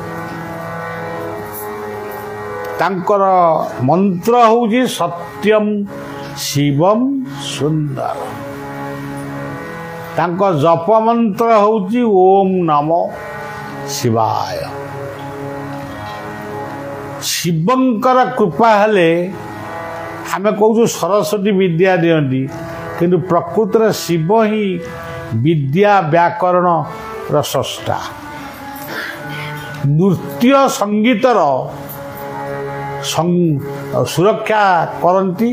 ତାଙ୍କର ମନ୍ତ୍ର ହେଉଛି ସତ୍ୟମ୍ ଶିବମ୍ ସୁନ୍ଦର। ତାଙ୍କ ଜପ ମନ୍ତ୍ର ହେଉଛି ଓମ୍ ନମୋ ଶିବାୟ। ଶିବଙ୍କର କୃପା ହେଲେ ଆମେ କହୁଛୁ ସରସ୍ୱତୀ ବିଦ୍ୟା ଦିଅନ୍ତି, କିନ୍ତୁ ପ୍ରକୃତରେ ଶିବ ହିଁ ବିଦ୍ୟା ବ୍ୟାକରଣର ସ୍ରଷ୍ଟା। ନୃତ୍ୟ ସଙ୍ଗୀତର ସୁରକ୍ଷା କରନ୍ତି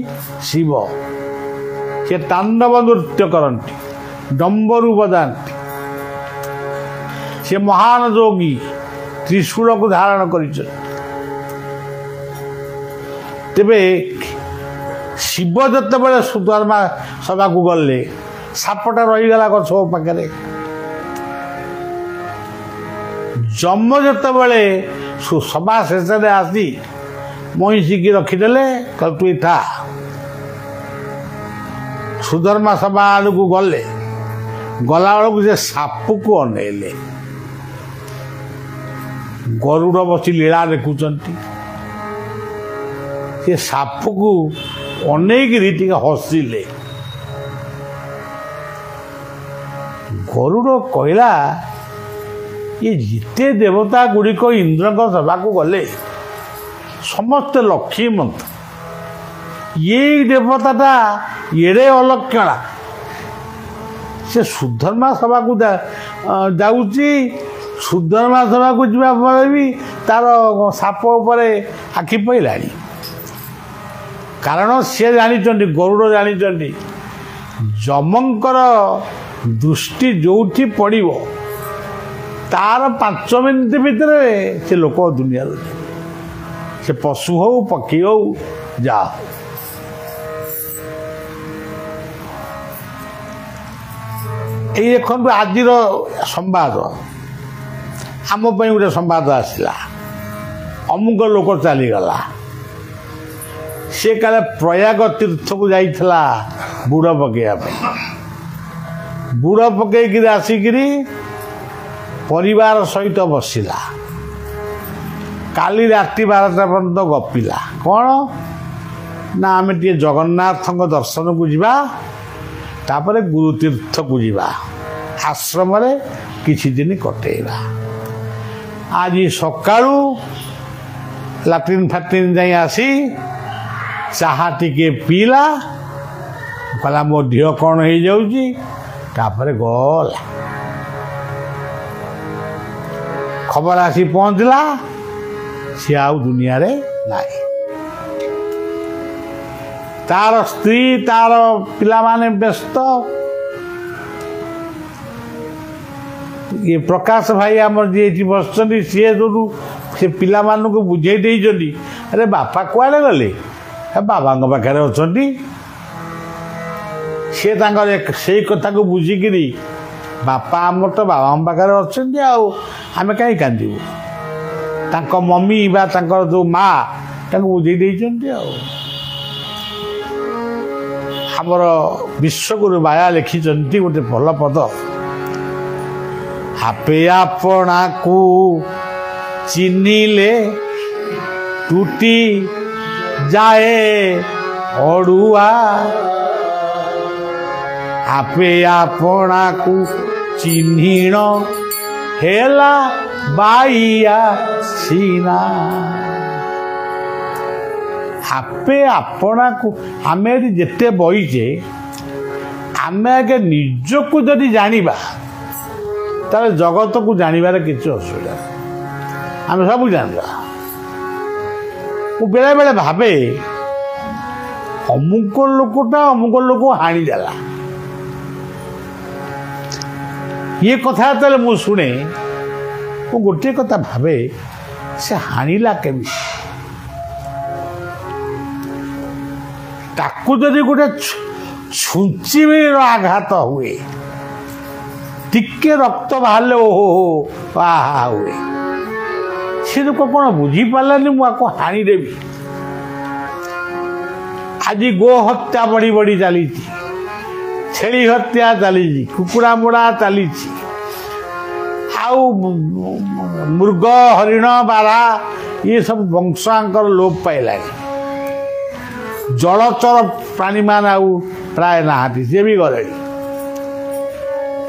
ଶିବ। ସେ ତାଣ୍ଡବ ନୃତ୍ୟ କରନ୍ତି, ଡମ୍ବରୁ ବଜାନ୍ତି। ସେ ମହାନ ଯୋଗୀ, ତ୍ରିଶୂଳକୁ ଧାରଣ କରିଛନ୍ତି। ତେବେ ଶିବ ଯେତେବେଳେ ସୁଧର୍ମା ସଭାକୁ ଗଲେ, ସାପଟା ରହିଗଲା ଗଛ ପାଖରେ। ଯମ ଯେତେବେଳେ ସଭା ଶେଷରେ ଆସି ମଇଁଷିକି ରଖିଦେଲେ, କହିଲେ ତୁ ଥା। ସୁଧର୍ମା ସଭା ଆଡ଼କୁ ଗଲେ, ଗଲାବେଳକୁ ସେ ସାପକୁ ଅନେଇଲେ। ଗରୁଡ଼ ବସି ଲୀଳା ଦେଖୁଛନ୍ତି, ସେ ସାପକୁ ଅନେଇକିରି ଟିକେ ହସିଲେ। ଗରୁଡ଼ କହିଲା, ଇଏ ଯେତେ ଦେବତା ଗୁଡ଼ିକ ଇନ୍ଦ୍ରଙ୍କ ସଭାକୁ ଗଲେ ସମସ୍ତେ ଲକ୍ଷ୍ମୀମନ୍ତ, ଏଇ ଦେବତାଟା ଏଡ଼େ ଅଲକ୍ଷଣା। ସେ ସୁଧର୍ମା ସଭାକୁ ଯାଉଛି, ସୁଧର୍ମା ସଭାକୁ ଯିବା ପରେ ବି ତାର ସାପ ଉପରେ ଆଖି ପଇଲାଣି। କାରଣ ସେ ଜାଣିଛନ୍ତି, ଗରୁଡ଼ ଜାଣିଛନ୍ତି, ଯମଙ୍କର ଦୃଷ୍ଟି ଯେଉଁଠି ପଡ଼ିବ ତାର 5 ମିନିଟ୍ ଭିତରେ ସେ ଲୋକ ଦୁନିଆରୁ, ସେ ପଶୁ ହଉ ପକ୍ଷୀ ହଉ ଯାହା ହଉ। ଏଇ ଦେଖନ୍ତୁ ଆଜିର ସମ୍ବାଦ, ଆମ ପାଇଁ ଗୋଟେ ସମ୍ବାଦ ଆସିଲା, ଅମୁକ ଲୋକ ଚାଲିଗଲା। ସେ କାଳେ ପ୍ରୟାଗ ତୀର୍ଥକୁ ଯାଇଥିଲା ବୁଡ଼ ପକେଇବା ପାଇଁ। ବୁଡ଼ ପକେଇକିରି ଆସିକିରି ପରିବାର ସହିତ ବସିଲା। କାଲି ରାତି 12ଟା ପର୍ଯ୍ୟନ୍ତ ଗପିଲା। କ'ଣ ନା, ଆମେ ଟିକେ ଜଗନ୍ନାଥଙ୍କ ଦର୍ଶନକୁ ଯିବା, ତାପରେ ଗୁରୁତୀର୍ଥକୁ ଯିବା, ଆଶ୍ରମରେ କିଛି ଦିନ କଟେଇବା। ଆଜି ସକାଳୁ ଲାଟ୍ରିନ୍ ଫାଟ୍ରିନ୍ ଯାଇ ଆସି ଚାହା ଟିକେ ପିଇଲା, କହିଲା ମୋ ଦେହ କ'ଣ ହେଇଯାଉଛି, ତାପରେ ଗଲା। ଖବର ଆସି ପହଞ୍ଚିଲା, ସିଏ ଆଉ ଦୁନିଆରେ ନାହିଁ। ତାର ସ୍ତ୍ରୀ, ତାର ପିଲାମାନେ ବ୍ୟସ୍ତ। ଇଏ ପ୍ରକାଶ ଭାଇ ଆମର ଯିଏ ଏଠି ବସିଛନ୍ତି, ସିଏ ଯୋଉଠୁ ସେ ପିଲାମାନଙ୍କୁ ବୁଝେଇ ଦେଇଛନ୍ତି, ଆରେ ବାପା କୁଆଡ଼େ ଗଲେ, ବାବାଙ୍କ ପାଖରେ ଅଛନ୍ତି। ସିଏ ତାଙ୍କର ସେଇ କଥାକୁ ବୁଝିକିରି, ବାପା ଆମର ତ ବାବାଙ୍କ ପାଖରେ ଅଛନ୍ତି, ଆଉ ଆମେ କାହିଁ କାନ୍ଦିବୁ। ତାଙ୍କ ମମି ବା ତାଙ୍କର ଯେଉଁ ମା ତାଙ୍କୁ ବୁଝେଇ ଦେଇଛନ୍ତି। ଆଉ ଆମର ବିଶ୍ୱଗୁରୁ ବାୟା ଲେଖିଛନ୍ତି ଗୋଟେ ଭଲ ପଦ, ଆପେ ଆପଣାକୁ ଚିହ୍ନିଲେ ତୁଟି जाए अड़ुआ आपे आपना को चिन्हिण हेला बाइया सीना आपे आपना को आमे जेते बईचे आमे आगे निजको जदि जानिबा ताले जगत को जानिबार किसी असुविधा आमे सब जानबा बेले बेले भावे अमुक लोक हाणी देला ये कथा तो मु शुणे मु गोटे कथा भावे से हाणिला केमी ताकू जदि गोटे छुंची आघात हुए टिके रक्त बाहर ओहो आहा हुए से लोक कौन बुझी पारानी मुझे हाणीदेवी आज गो हत्या बढ़ी बढ़ी चली छेली हत्या चली कुकुड़ा मोड़ा चली मृग हरिण बारा ये सब वंशांकर लोप पाइला जलचर प्राणी मान आउ प्राय नहांती सी भी गले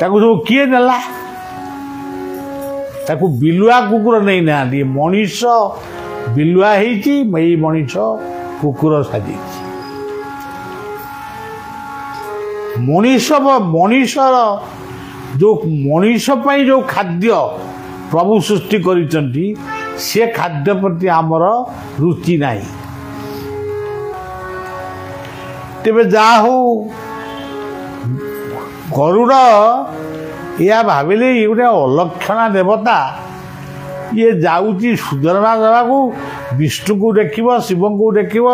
सब किए नेला ताकू बिलुआ कुकुर नहीं ना मनीष बिलुआ होती मनीष कुकुर साजी मनीषर जो मनीष पाई जो खाद्य प्रभु सृष्टि करिसंती से खाद्य प्रति आमर रुचि नहीं तेबे जा हो गरुड़ या भाविले ये गोटे अलक्षणा देवता ये जाऊँगी सुधर्मा देवा को विष्णु को देखिब शिव को देखिब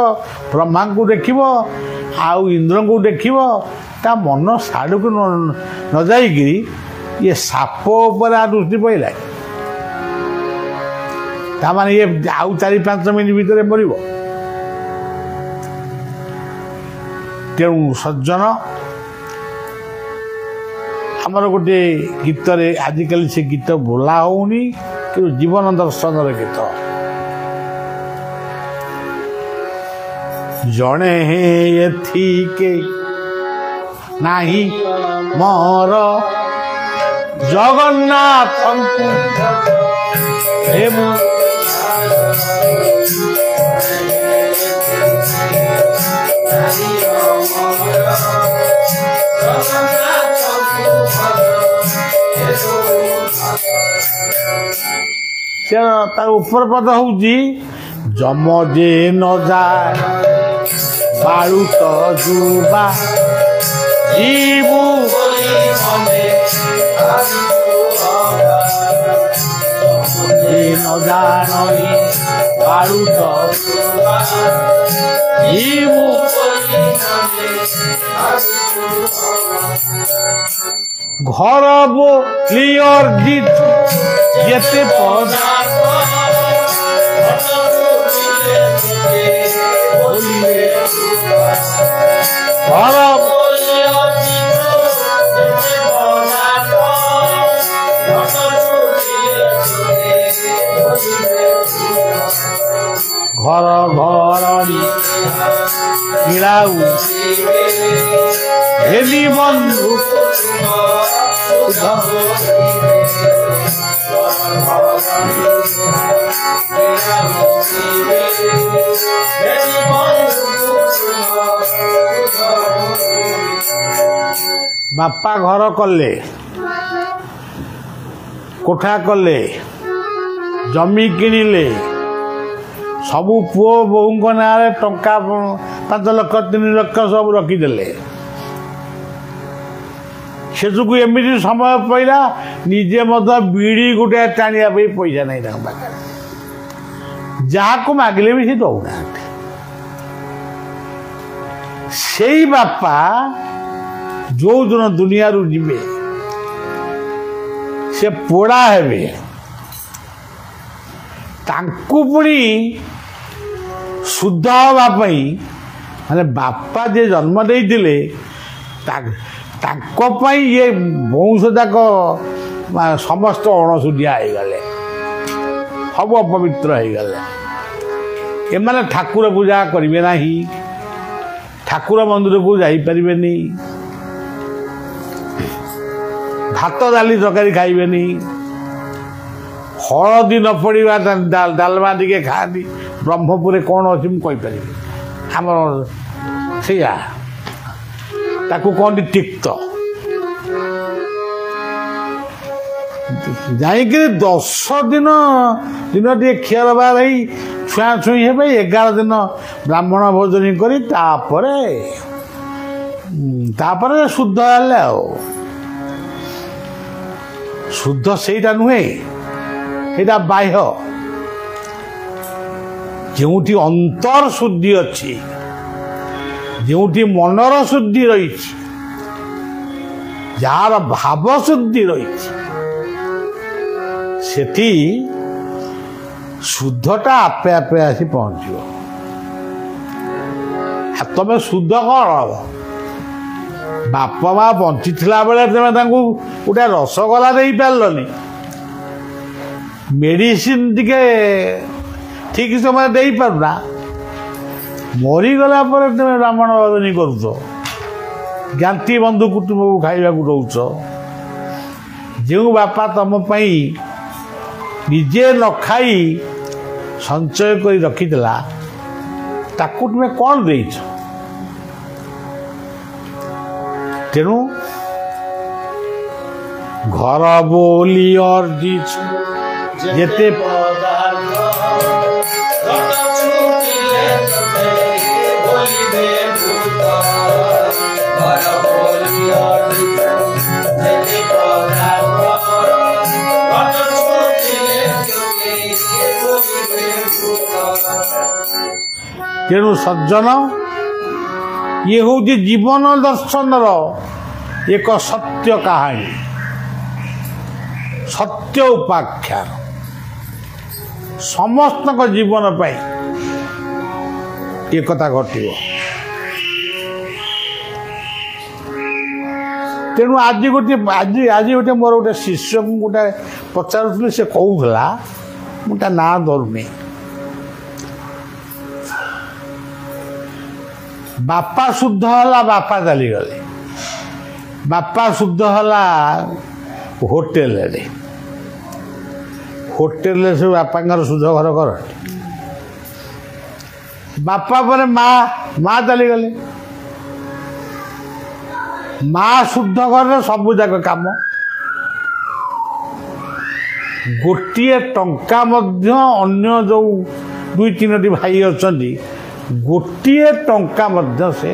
ब्रह्मा को देखिब आउ इंद्र को देखिब ता मन साड़ू को न जाइकी ये साप पर दृष्टि पड़ा ता माने ये आउ 4-5 मिनट भितर मरिब तेणु सज्जन आमर गोटे गीत आजिकल से गीत बोला होनी कि जीवन दर्शन गीत जड़े एथिके नाही मोर जगन्नाथ तार ऊपर पद हूँ जम जे न जाए बाड़ू तो जुबा जीवू न जानी बाड़ू तो जीवू घर बोलियर जीत जेते पद घर घर किड़ाऊ हेली बंधु बापा घर कले कोठा कले जमी किणिले सबू पुओ बोहू ना टंका 5 लाख 3 लाख सब रखीदे से जो एमती समय पड़ा निजे बीड़ी गोटे टाणिया पैसा नहीं जहाँ को मागिले भी सी दौना से बापा जो दिन दुनिया रू जीवे से पोड़ा हेबे तांकु पुणी शुद्ध हाँवाई माने बापा जे जन्म देइतिले ताको पई ये वंश जाक समस्त अणसुदिया हो गले सब अपवित्र हो गले ଏମାନେ ଠାକୁର ପୂଜା କରିବେ ନାହିଁ, ଠାକୁର ମନ୍ଦିରକୁ ଯାଇପାରିବେନି, ଭାତ ଡାଲି ତରକାରୀ ଖାଇବେନି, ହଳଦୀ ନ ପଡ଼ିବା ଡାଲମା ଟିକେ ଖାଆନ୍ତି। ବ୍ରହ୍ମପୁରରେ କ'ଣ ଅଛି ମୁଁ କହିପାରିବି, ଆମର ସେଇଆ ତାକୁ କହନ୍ତି ତିକ୍ତ। ଯାଇକିରି 10 ଦିନ ଟିକେ କ୍ଷୀର ବାର ହେଇ ଛୁଆଁଛୁଇଁ ହେବେ, 11 ଦିନ ବ୍ରାହ୍ମଣ ଭୋଜନ କରି ତାପରେ ଶୁଦ୍ଧ ହେଲେ। ଆଉ ଶୁଦ୍ଧ ସେଇଟା ନୁହେଁ, ସେଇଟା ବାହ୍ୟ। ଯେଉଁଠି ଅନ୍ତର ଶୁଦ୍ଧି ଅଛି, ଯେଉଁଠି ମନର ଶୁଦ୍ଧି ରହିଛି, ଯାହାର ଭାବ ଶୁଦ୍ଧି ରହିଛି, ସେଠି ଶୁଦ୍ଧଟା ଆପେ ଆପେ ଆସି ପହଞ୍ଚିବ। ତମେ ଶୁଦ୍ଧ କ'ଣ? ବାପା ମା ବଞ୍ଚିଥିଲା ବେଳେ ତମେ ତାଙ୍କୁ ଗୋଟେ ରସଗୋଲା ଦେଇପାରିଲନି, ମେଡିସିନ ଟିକେ ଠିକ ସମୟରେ ଦେଇପାରୁନା, ମରିଗଲା ପରେ ତମେ ବ୍ରାହ୍ମଣ ଭୋଜନୀ କରୁଛ, ଜ୍ଞାତି ବନ୍ଧୁ କୁଟୁମ୍ବକୁ ଖାଇବାକୁ ଦଉଛ। ଯେଉଁ ବାପା ତମ ପାଇଁ ନିଜେ ନ ଖାଇ ସଞ୍ଚୟ କରି ରଖିଥିଲା, ତାକୁ ତୁମେ କ'ଣ ଦେଇଛ? ତେଣୁ ଘର ବୋଲି ଅର୍ଜିଛ ଯେତେ ତେଣୁ ସଜ୍ଜନ, ଇଏ ହେଉଛି ଜୀବନ ଦର୍ଶନର ଏକ ସତ୍ୟ କାହାଣୀ, ସତ୍ୟ ଉପାଖ୍ୟାନ। ସମସ୍ତଙ୍କ ଜୀବନ ପାଇଁ ଏକଥା ଘଟିବ। ତେଣୁ ଆଜି ଗୋଟେ ମୋର ଗୋଟେ ଶିଷ୍ୟକୁ ଗୋଟେ ପଚାରୁଥିଲି, ସେ କହୁଥିଲା, ମୁଁ ତା ନାଁ ଧରୁନି, ବାପା ଶୁଦ୍ଧ ହେଲା, ବାପା ଚାଲିଗଲେ। ବାପା ଶୁଦ୍ଧ ହେଲା ହୋଟେଲରେ ସବୁ ବାପାଙ୍କର ଶୁଦ୍ଧ ଘର କରନ୍ତି। ବାପା ପରେ ମା ଚାଲିଗଲେ। ମା ଶୁଦ୍ଧ ଘରରେ ସବୁ ଯାକ କାମ, ଗୋଟିଏ ଟଙ୍କା ମଧ୍ୟ ଅନ୍ୟ ଯେଉଁ 2-3ଟି ଭାଇ ଅଛନ୍ତି, ଗୋଟିଏ ଟଙ୍କା ମଧ୍ୟ ସେ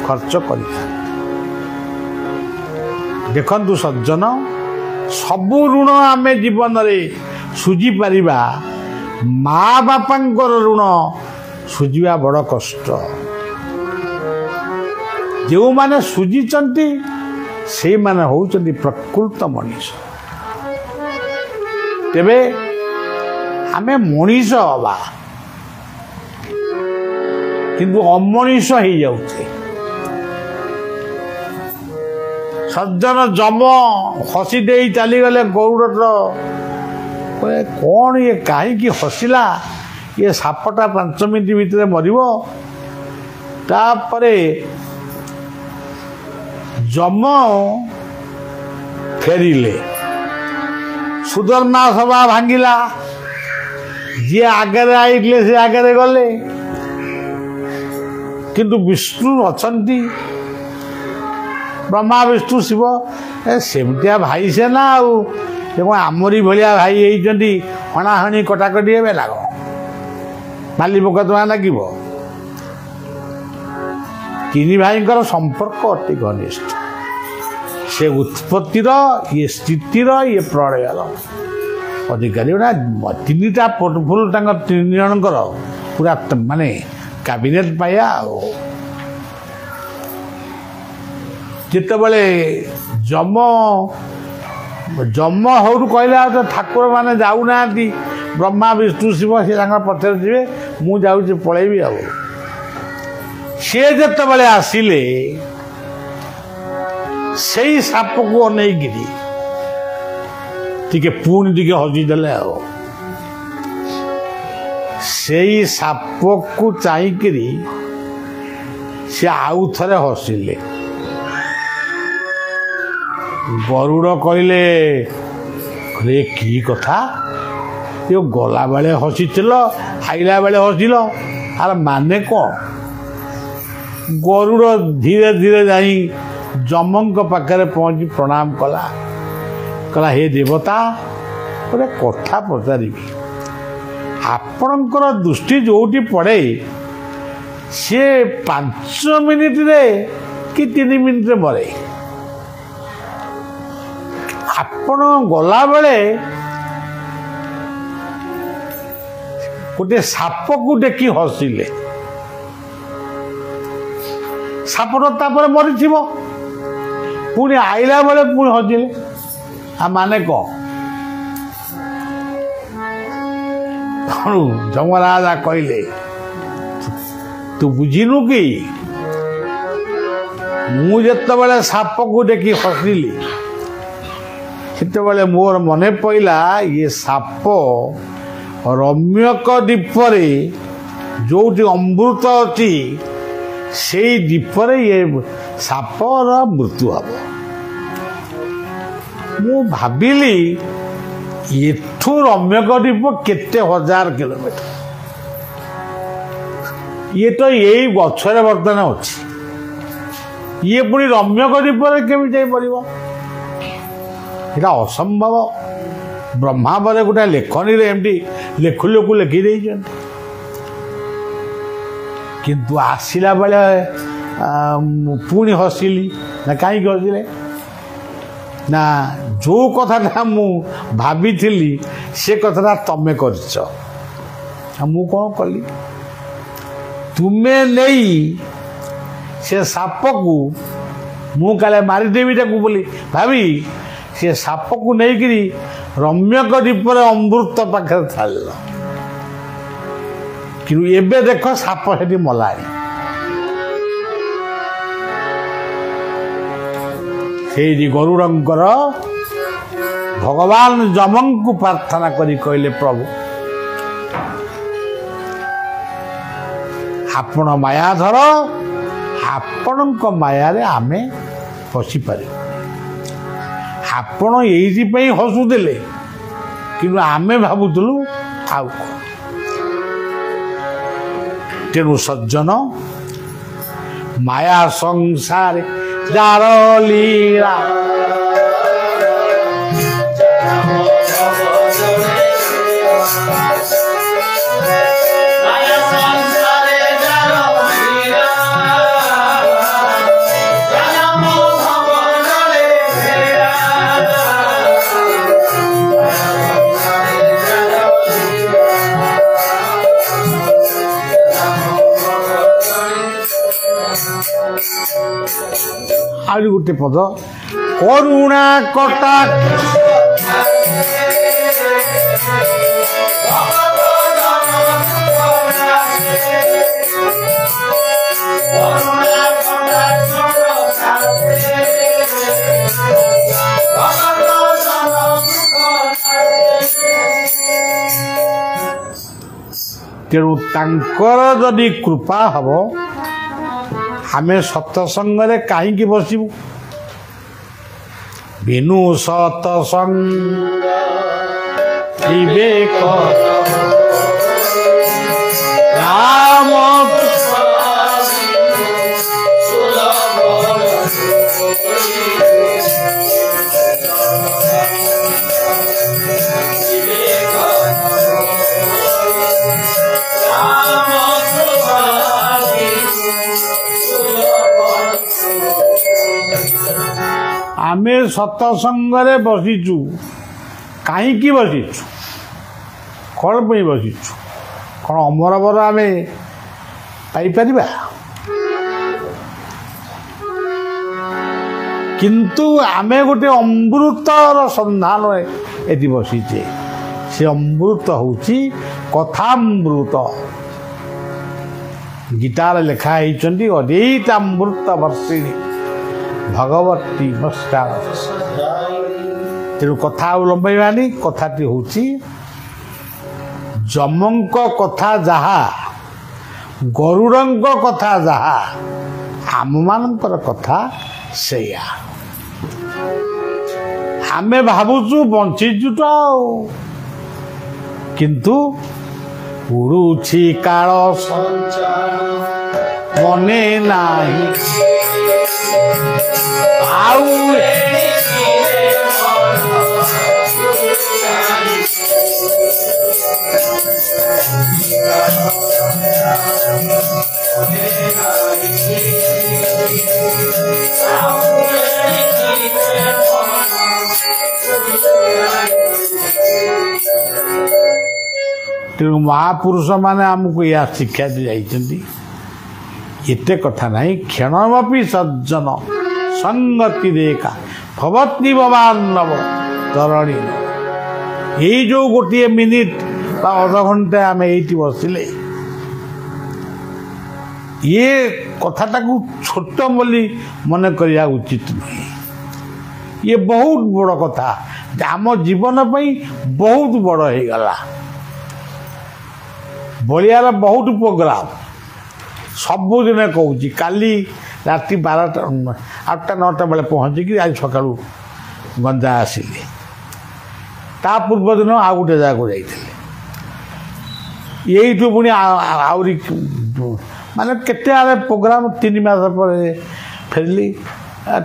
ଖର୍ଚ୍ଚ କରିଥାନ୍ତି। ଦେଖନ୍ତୁ ସଜ୍ଜନ, ସବୁ ଋଣ ଆମେ ଜୀବନରେ ସୁଝିପାରିବା, ମା ବାପାଙ୍କର ଋଣ ସୁଝିବା ବଡ଼ କଷ୍ଟ। ଯେଉଁମାନେ ସୁଝିଛନ୍ତି ସେଇମାନେ ହେଉଛନ୍ତି ପ୍ରକୃତ ମଣିଷ। ତେବେ ଆମେ ମଣିଷ ହେବା, କିନ୍ତୁ ଅମଣିଷ ହେଇଯାଉଛେ। ସଜ୍ଜନ ଯମ ହସି ଦେଇ ଚାଲିଗଲେ ଗରୁଡ଼ର। କ'ଣ ଇଏ କାହିଁକି ହସିଲା? ଇଏ ସାପଟା 5 ମିନିଟ୍ ଭିତରେ ମରିବ। ତାପରେ ଯମ ଫେରିଲେ, ସୁଧର୍ମା ସଭା ଭାଙ୍ଗିଲା, ଯିଏ ଆଗରେ ଆଇଥିଲେ ସେ ଆଗରେ ଗଲେ, କିନ୍ତୁ ବିଷ୍ଣୁ ଅଛନ୍ତି, ବ୍ରହ୍ମା ବିଷ୍ଣୁ ଶିବ ସେମିତିଆ ଭାଇ ସେ ନା, ଆଉ ଏବଂ ଆମରି ଭଳିଆ ଭାଇ ହେଇଛନ୍ତି, ହଣାହଣି କଟାକଟି ହେବେ ନା କ'ଣ? ମାଲି ମୋକଦ୍ଦମା ଲାଗିବ? ତିନି ଭାଇଙ୍କର ସମ୍ପର୍କ ଅତି ଘନିଷ୍ଠ। ସେ ଉତ୍ପତ୍ତିର, ଇଏ ସ୍ଥିତିର, ଇଏ ପ୍ରଳୟର ଅଧିକାରୀ। ନା 3ଟା ପୋର୍ଟଫୋଲିଓ ତାଙ୍କ 3 ଜଣଙ୍କର ପୁରା ମାନେ କ୍ୟାବିନେଟ୍ ପାଇବା। ଆଉ ଯେତେବେଳେ ଯମ ହଉରୁ କହିଲା, ଆଉ ତ ଠାକୁରମାନେ ଯାଉନାହାନ୍ତି, ବ୍ରହ୍ମା ବିଷ୍ଣୁ ଶିବ ସେ ତାଙ୍କର ପଛରେ ଯିବେ, ମୁଁ ଯାଉଛି ପଳେଇବି। ଆଉ ସିଏ ଯେତେବେଳେ ଆସିଲେ, ସେଇ ସାପକୁ ଅନେଇକିରି ପୁଣି ଟିକେ ହଜିଦେଲେ। ଆଉ ସେଇ ସାପକୁ ଚାହିଁକିରି ସେ ଆଉ ଥରେ ହସିଲେ। ଗରୁଡ଼ କହିଲେ କି କଥା, ଏ ଗଲାବେଳେ ହସିଥିଲ, ଆଇଲା ବେଳେ ହସିଲ, ଆର ମାନେ କ'ଣ? ଗରୁଡ଼ ଧୀରେ ଧୀରେ ଯାଇ ଯମଙ୍କ ପାଖରେ ପହଞ୍ଚି ପ୍ରଣାମ କଲା। କହିଲା, ହେ ଦେବତା, ଗୋଟେ କଥା ପଚାରିବି। ଆପଣଙ୍କର ଦୃଷ୍ଟି ଯେଉଁଠି ପଡ଼େ ସିଏ 5 ମିନିଟରେ କି 3 ମିନିଟରେ ମରେ। ଆପଣ ଗଲାବେଳେ ଗୋଟେ ସାପକୁ ଦେଖି ହସିଲେ, ସାପଟା ତାପରେ ମରିଥିବ, ପୁଣି ଆଇଲା ବେଳେ ପୁଣି ହସିଲେ, ମାନେ କ'ଣ? ଯମରାଜା କହିଲେ, ତୁ ବୁଝିନୁ କି ମୁଁ ଯେତେବେଳେ ସାପକୁ ଦେଖି ହସିଲି ସେତେବେଳେ ମୋର ମନେ ପଡ଼ିଲା ଇଏ ସାପ ରମ୍ୟକ ଦ୍ୱୀପରେ ଯେଉଁଠି ଅମୃତ ଅଛି ସେଇ ଦ୍ୱୀପରେ ଇଏ ସାପର ମୃତ୍ୟୁ ହେବ। ମୁଁ ଭାବିଲି ଏଠୁ ରମ୍ୟକ ଦ୍ୱୀପ କେତେ 1000 କିଲୋମିଟର, ଇଏ ତ ଏଇ ଗଛରେ ବର୍ତ୍ତମାନ ଅଛି, ଇଏ ପୁଣି ରମ୍ୟକ ଦ୍ୱୀପରେ କେମିତି ଯାଇପାରିବ? ଏଇଟା ଅସମ୍ଭବ। ବ୍ରହ୍ମା ପରେ ଗୋଟେ ଲେଖନୀରେ ଏମିତି ଲେଖୁ ଲେଖୁ ଲେଖିଦେଇଛନ୍ତି। କିନ୍ତୁ ଆସିଲା ବେଳେ ପୁଣି ହସିଲି। ନା କାହିଁକି ହସିଲେ? ନା ଯେଉଁ କଥାଟା ମୁଁ ଭାବିଥିଲି ସେ କଥାଟା ତମେ କରିଛ, ଆଉ ମୁଁ କ'ଣ କଲି? ତୁମେ ନେଇ ସେ ସାପକୁ ମୁଁ କାଳେ ମାରିଦେବି ତାକୁ ବୋଲି ଭାବି ସେ ସାପକୁ ନେଇକିରି ରମ୍ୟକ ଦ୍ୱୀପରେ ଅମୃତ ପାଖରେ ଛାଡ଼ିଲ। କିନ୍ତୁ ଏବେ ଦେଖ ସାପ ସେଠି ମଲାଣି। ସେଇଠି ଗରୁଡ଼ଙ୍କର ଭଗବାନ ଯମଙ୍କୁ ପ୍ରାର୍ଥନା କରି କହିଲେ, ପ୍ରଭୁ ଆପଣ ମାୟାଧର, ଆପଣଙ୍କ ମାୟାରେ ଆମେ ପଶିପାରିବୁ। ଆପଣ ଏଇଥିପାଇଁ ହସୁଥିଲେ, କିନ୍ତୁ ଆମେ ଭାବୁଥିଲୁ ଆଉ କ'ଣ। ତେଣୁ ସଜ୍ଜନ, ମାୟା ସଂସାରେ ଯାର ଲୀଳା, ଆହୁରି ଗୋଟେ ପଦ, କରୁଣା କଟାକ୍ଷ ତେଣୁ ତାଙ୍କର ଯଦି କୃପା ହବ ଆମେ ସତସଙ୍ଗରେ କାହିଁକି ବସିବୁ? ବିନୁ ସତସଙ୍ଗ ବିବେକ ରାମ ଆମେ ସତସଙ୍ଗରେ ବସିଛୁ। କାହିଁକି ବସିଛୁ? କ'ଣ ପାଇଁ ବସିଛୁ? କ'ଣ ଅମରବର ଆମେ ପାଇପାରିବା? କିନ୍ତୁ ଆମେ ଗୋଟେ ଅମୃତର ସନ୍ଧାନରେ ଏଠି ବସିଛେ। ସେ ଅମୃତ ହେଉଛି କଥାମୃତ। ଗୀତାରେ ଲେଖା ହେଇଛନ୍ତି, ଅଦ୍ୱୈତାମୃତ ବର୍ଷିଣୀ ଭଗବତୀ ନମସ୍କାର। ତେଣୁ କଥା ଆଉ ଲମ୍ବାଇବାନି। କଥାଟି ହେଉଛି ଯମଙ୍କ କଥା ଯାହା, ଗରୁଡ଼ଙ୍କ କଥା ଯାହା, ଆମମାନଙ୍କର କଥା ସେଇଆ। ଆମେ ଭାବୁଛୁ ବଞ୍ଚିଛୁ ତ ଆଉ, କିନ୍ତୁ ଉଡୁଛି କାଳ ମନେ ନାହିଁ ଆଉ ତେଣୁ ମହାପୁରୁଷ ମାନେ ଆମକୁ ଏହା ଶିକ୍ଷା ଦେଇଯାଇଛନ୍ତି, ଏତେ କଥା ନାହିଁ। କ୍ଷଣମପି ସଜ୍ଜନ ସଙ୍ଗତି ରେଖା ଭବତ୍ନି ଭବାନବ ତରଣୀ। ଏଇ ଯେଉଁ ଗୋଟିଏ ମିନିଟ୍ ବା ଅଧଘଣ୍ଟା ଆମେ ଏଇଠି ବସିଲେ, ଇଏ କଥାଟାକୁ ଛୋଟ ବୋଲି ମନେ କରିବା ଉଚିତ ନୁହେଁ। ଇଏ ବହୁତ ବଡ଼ କଥା, ଆମ ଜୀବନ ପାଇଁ ବହୁତ ବଡ଼ ହେଇଗଲା। ବଳିଆର ବହୁତ ପ୍ରୋଗ୍ରାମ ସବୁଦିନ କହୁଛି। କାଲି ରାତି 12ଟା 8ଟା 9ଟା ବେଳେ ପହଞ୍ଚିକି ଆଜି ସକାଳୁ ଗଞ୍ଜା ଆସିଲି। ତା ପୂର୍ବ ଦିନ ଆଉ ଗୋଟେ ଜାଗାକୁ ଯାଇଥିଲି। ଏଇଠୁ ପୁଣି ଆହୁରି ମାନେ କେତେ ଆଡ଼େ ପ୍ରୋଗ୍ରାମ 3 ମାସ ପରେ ଫେରିଲି।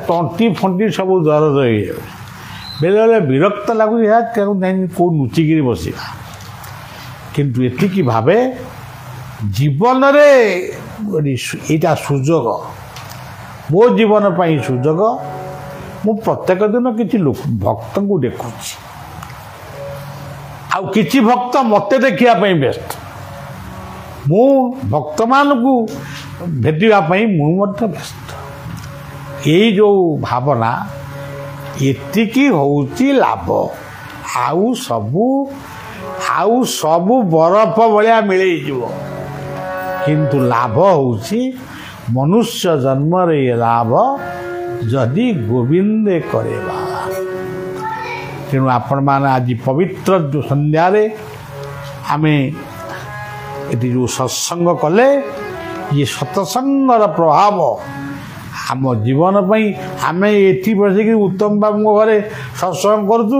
ତଣ୍ଟି ଫଣ୍ଟି ସବୁ ଦରଜ ହେଇଯାଉଛି। ବେଳେବେଳେ ବିରକ୍ତ ଲାଗୁଛି, ଏହା କେଉଁ ନାହିଁ କେଉଁ ଲୁଚିକିରି ବସିବା। କିନ୍ତୁ ଏତିକି ଭାବେ ଜୀବନରେ ଏଇଟା ସୁଯୋଗ, ମୋ ଜୀବନ ପାଇଁ ସୁଯୋଗ। ମୁଁ ପ୍ରତ୍ୟେକ ଦିନ କିଛି ଭକ୍ତଙ୍କୁ ଦେଖୁଛି, ଆଉ କିଛି ଭକ୍ତ ମୋତେ ଦେଖିବା ପାଇଁ ବ୍ୟସ୍ତ। ମୁଁ ଭକ୍ତମାନଙ୍କୁ ଭେଟିବା ପାଇଁ ମୁଁ ମଧ୍ୟ ବ୍ୟସ୍ତ। ଏଇ ଯେଉଁ ଭାବନା, ଏତିକି ହେଉଛି ଲାଭ। ଆଉ ସବୁ ବରଫ ଭଳିଆ ମିଳେଇଯିବ। କିନ୍ତୁ ଲାଭ ହେଉଛି ମନୁଷ୍ୟ ଜନ୍ମରେ ଲାଭ ଯଦି ଗୋବିନ୍ଦେ କରିବା। ତେଣୁ ଆପଣମାନେ ଆଜି ପବିତ୍ର ଯେଉଁ ସନ୍ଧ୍ୟାରେ ଆମେ ଏଠି ଯେଉଁ ସତ୍ସଙ୍ଗ କଲେ, ଇଏ ସତ୍ସଙ୍ଗର ପ୍ରଭାବ ଆମ ଜୀବନ ପାଇଁ। ଆମେ ଏଠି ବସିକି ଉତ୍ତମ ବାବୁଙ୍କ ଘରେ ସତ୍ସଙ୍ଗ କରୁଛୁ,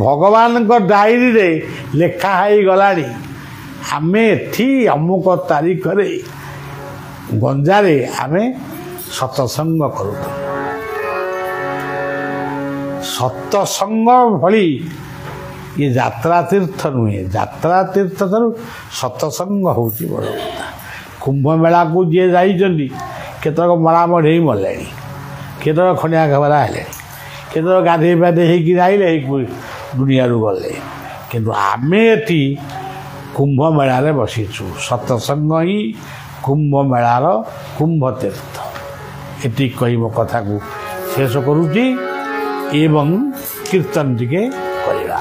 ଭଗବାନଙ୍କ ଡାଏରୀରେ ଲେଖା ହେଇଗଲାଣି ଆମେ ଏଠି ଅମୁକ ତାରିଖରେ ଗଞ୍ଜାରେ ଆମେ ସତ୍ସଙ୍ଗ କରୁଛୁ। ସତ୍ସଙ୍ଗ ଭଳି ଇଏ ଯାତ୍ରା ତୀର୍ଥ ନୁହେଁ। ଯାତ୍ରା ତୀର୍ଥ ଠାରୁ ସତ୍ସଙ୍ଗ ହେଉଛି ବଡ଼ କଥା। କୁମ୍ଭ ମେଳାକୁ ଯିଏ ଯାଇଛନ୍ତି, କେତେକ ମରାମରି ହେଇ ମଲେଣି, କେତେକ ଖଣ୍ଡିଆ ଖବରା ହେଲେଣି, କେତେକ ଗାଧେଇ ପାଧେଇ ହେଇକି ଆଇଲେ ଦୁନିଆରୁ ଗଲେ। କିନ୍ତୁ ଆମେ ଏଠି କୁମ୍ଭ ମେଳାରେ ବସିଛୁ। ସତ୍ସଙ୍ଗ ହିଁ କୁମ୍ଭ ମେଳାର କୁମ୍ଭ ତୀର୍ଥ। ଏତିକି କହି ମୋ କଥାକୁ ଶେଷ କରୁଛି ଏବଂ କୀର୍ତ୍ତନ ଟିକେ କରିବା।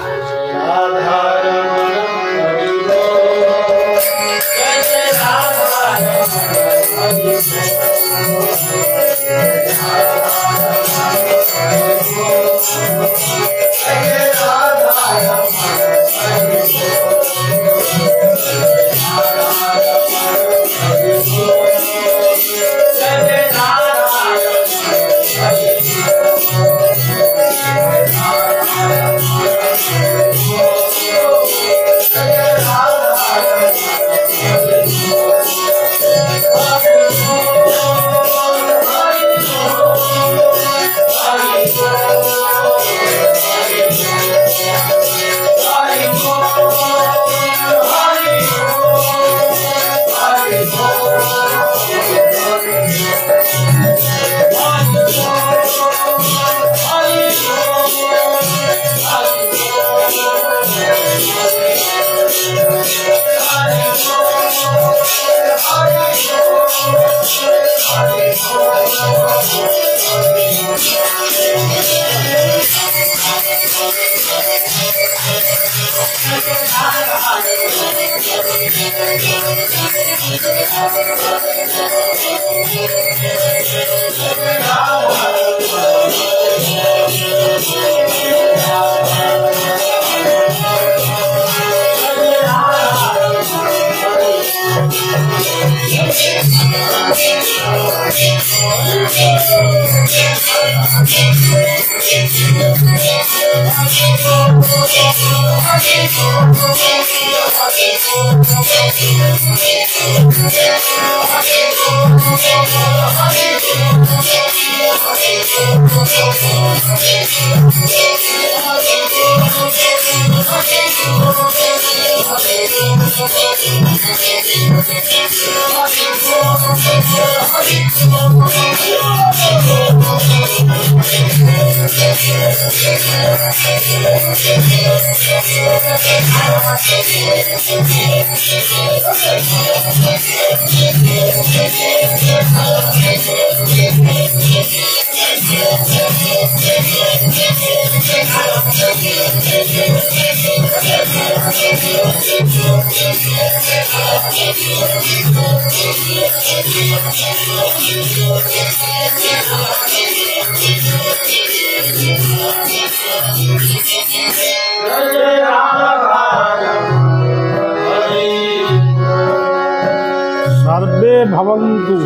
सर्वे भवन्तु।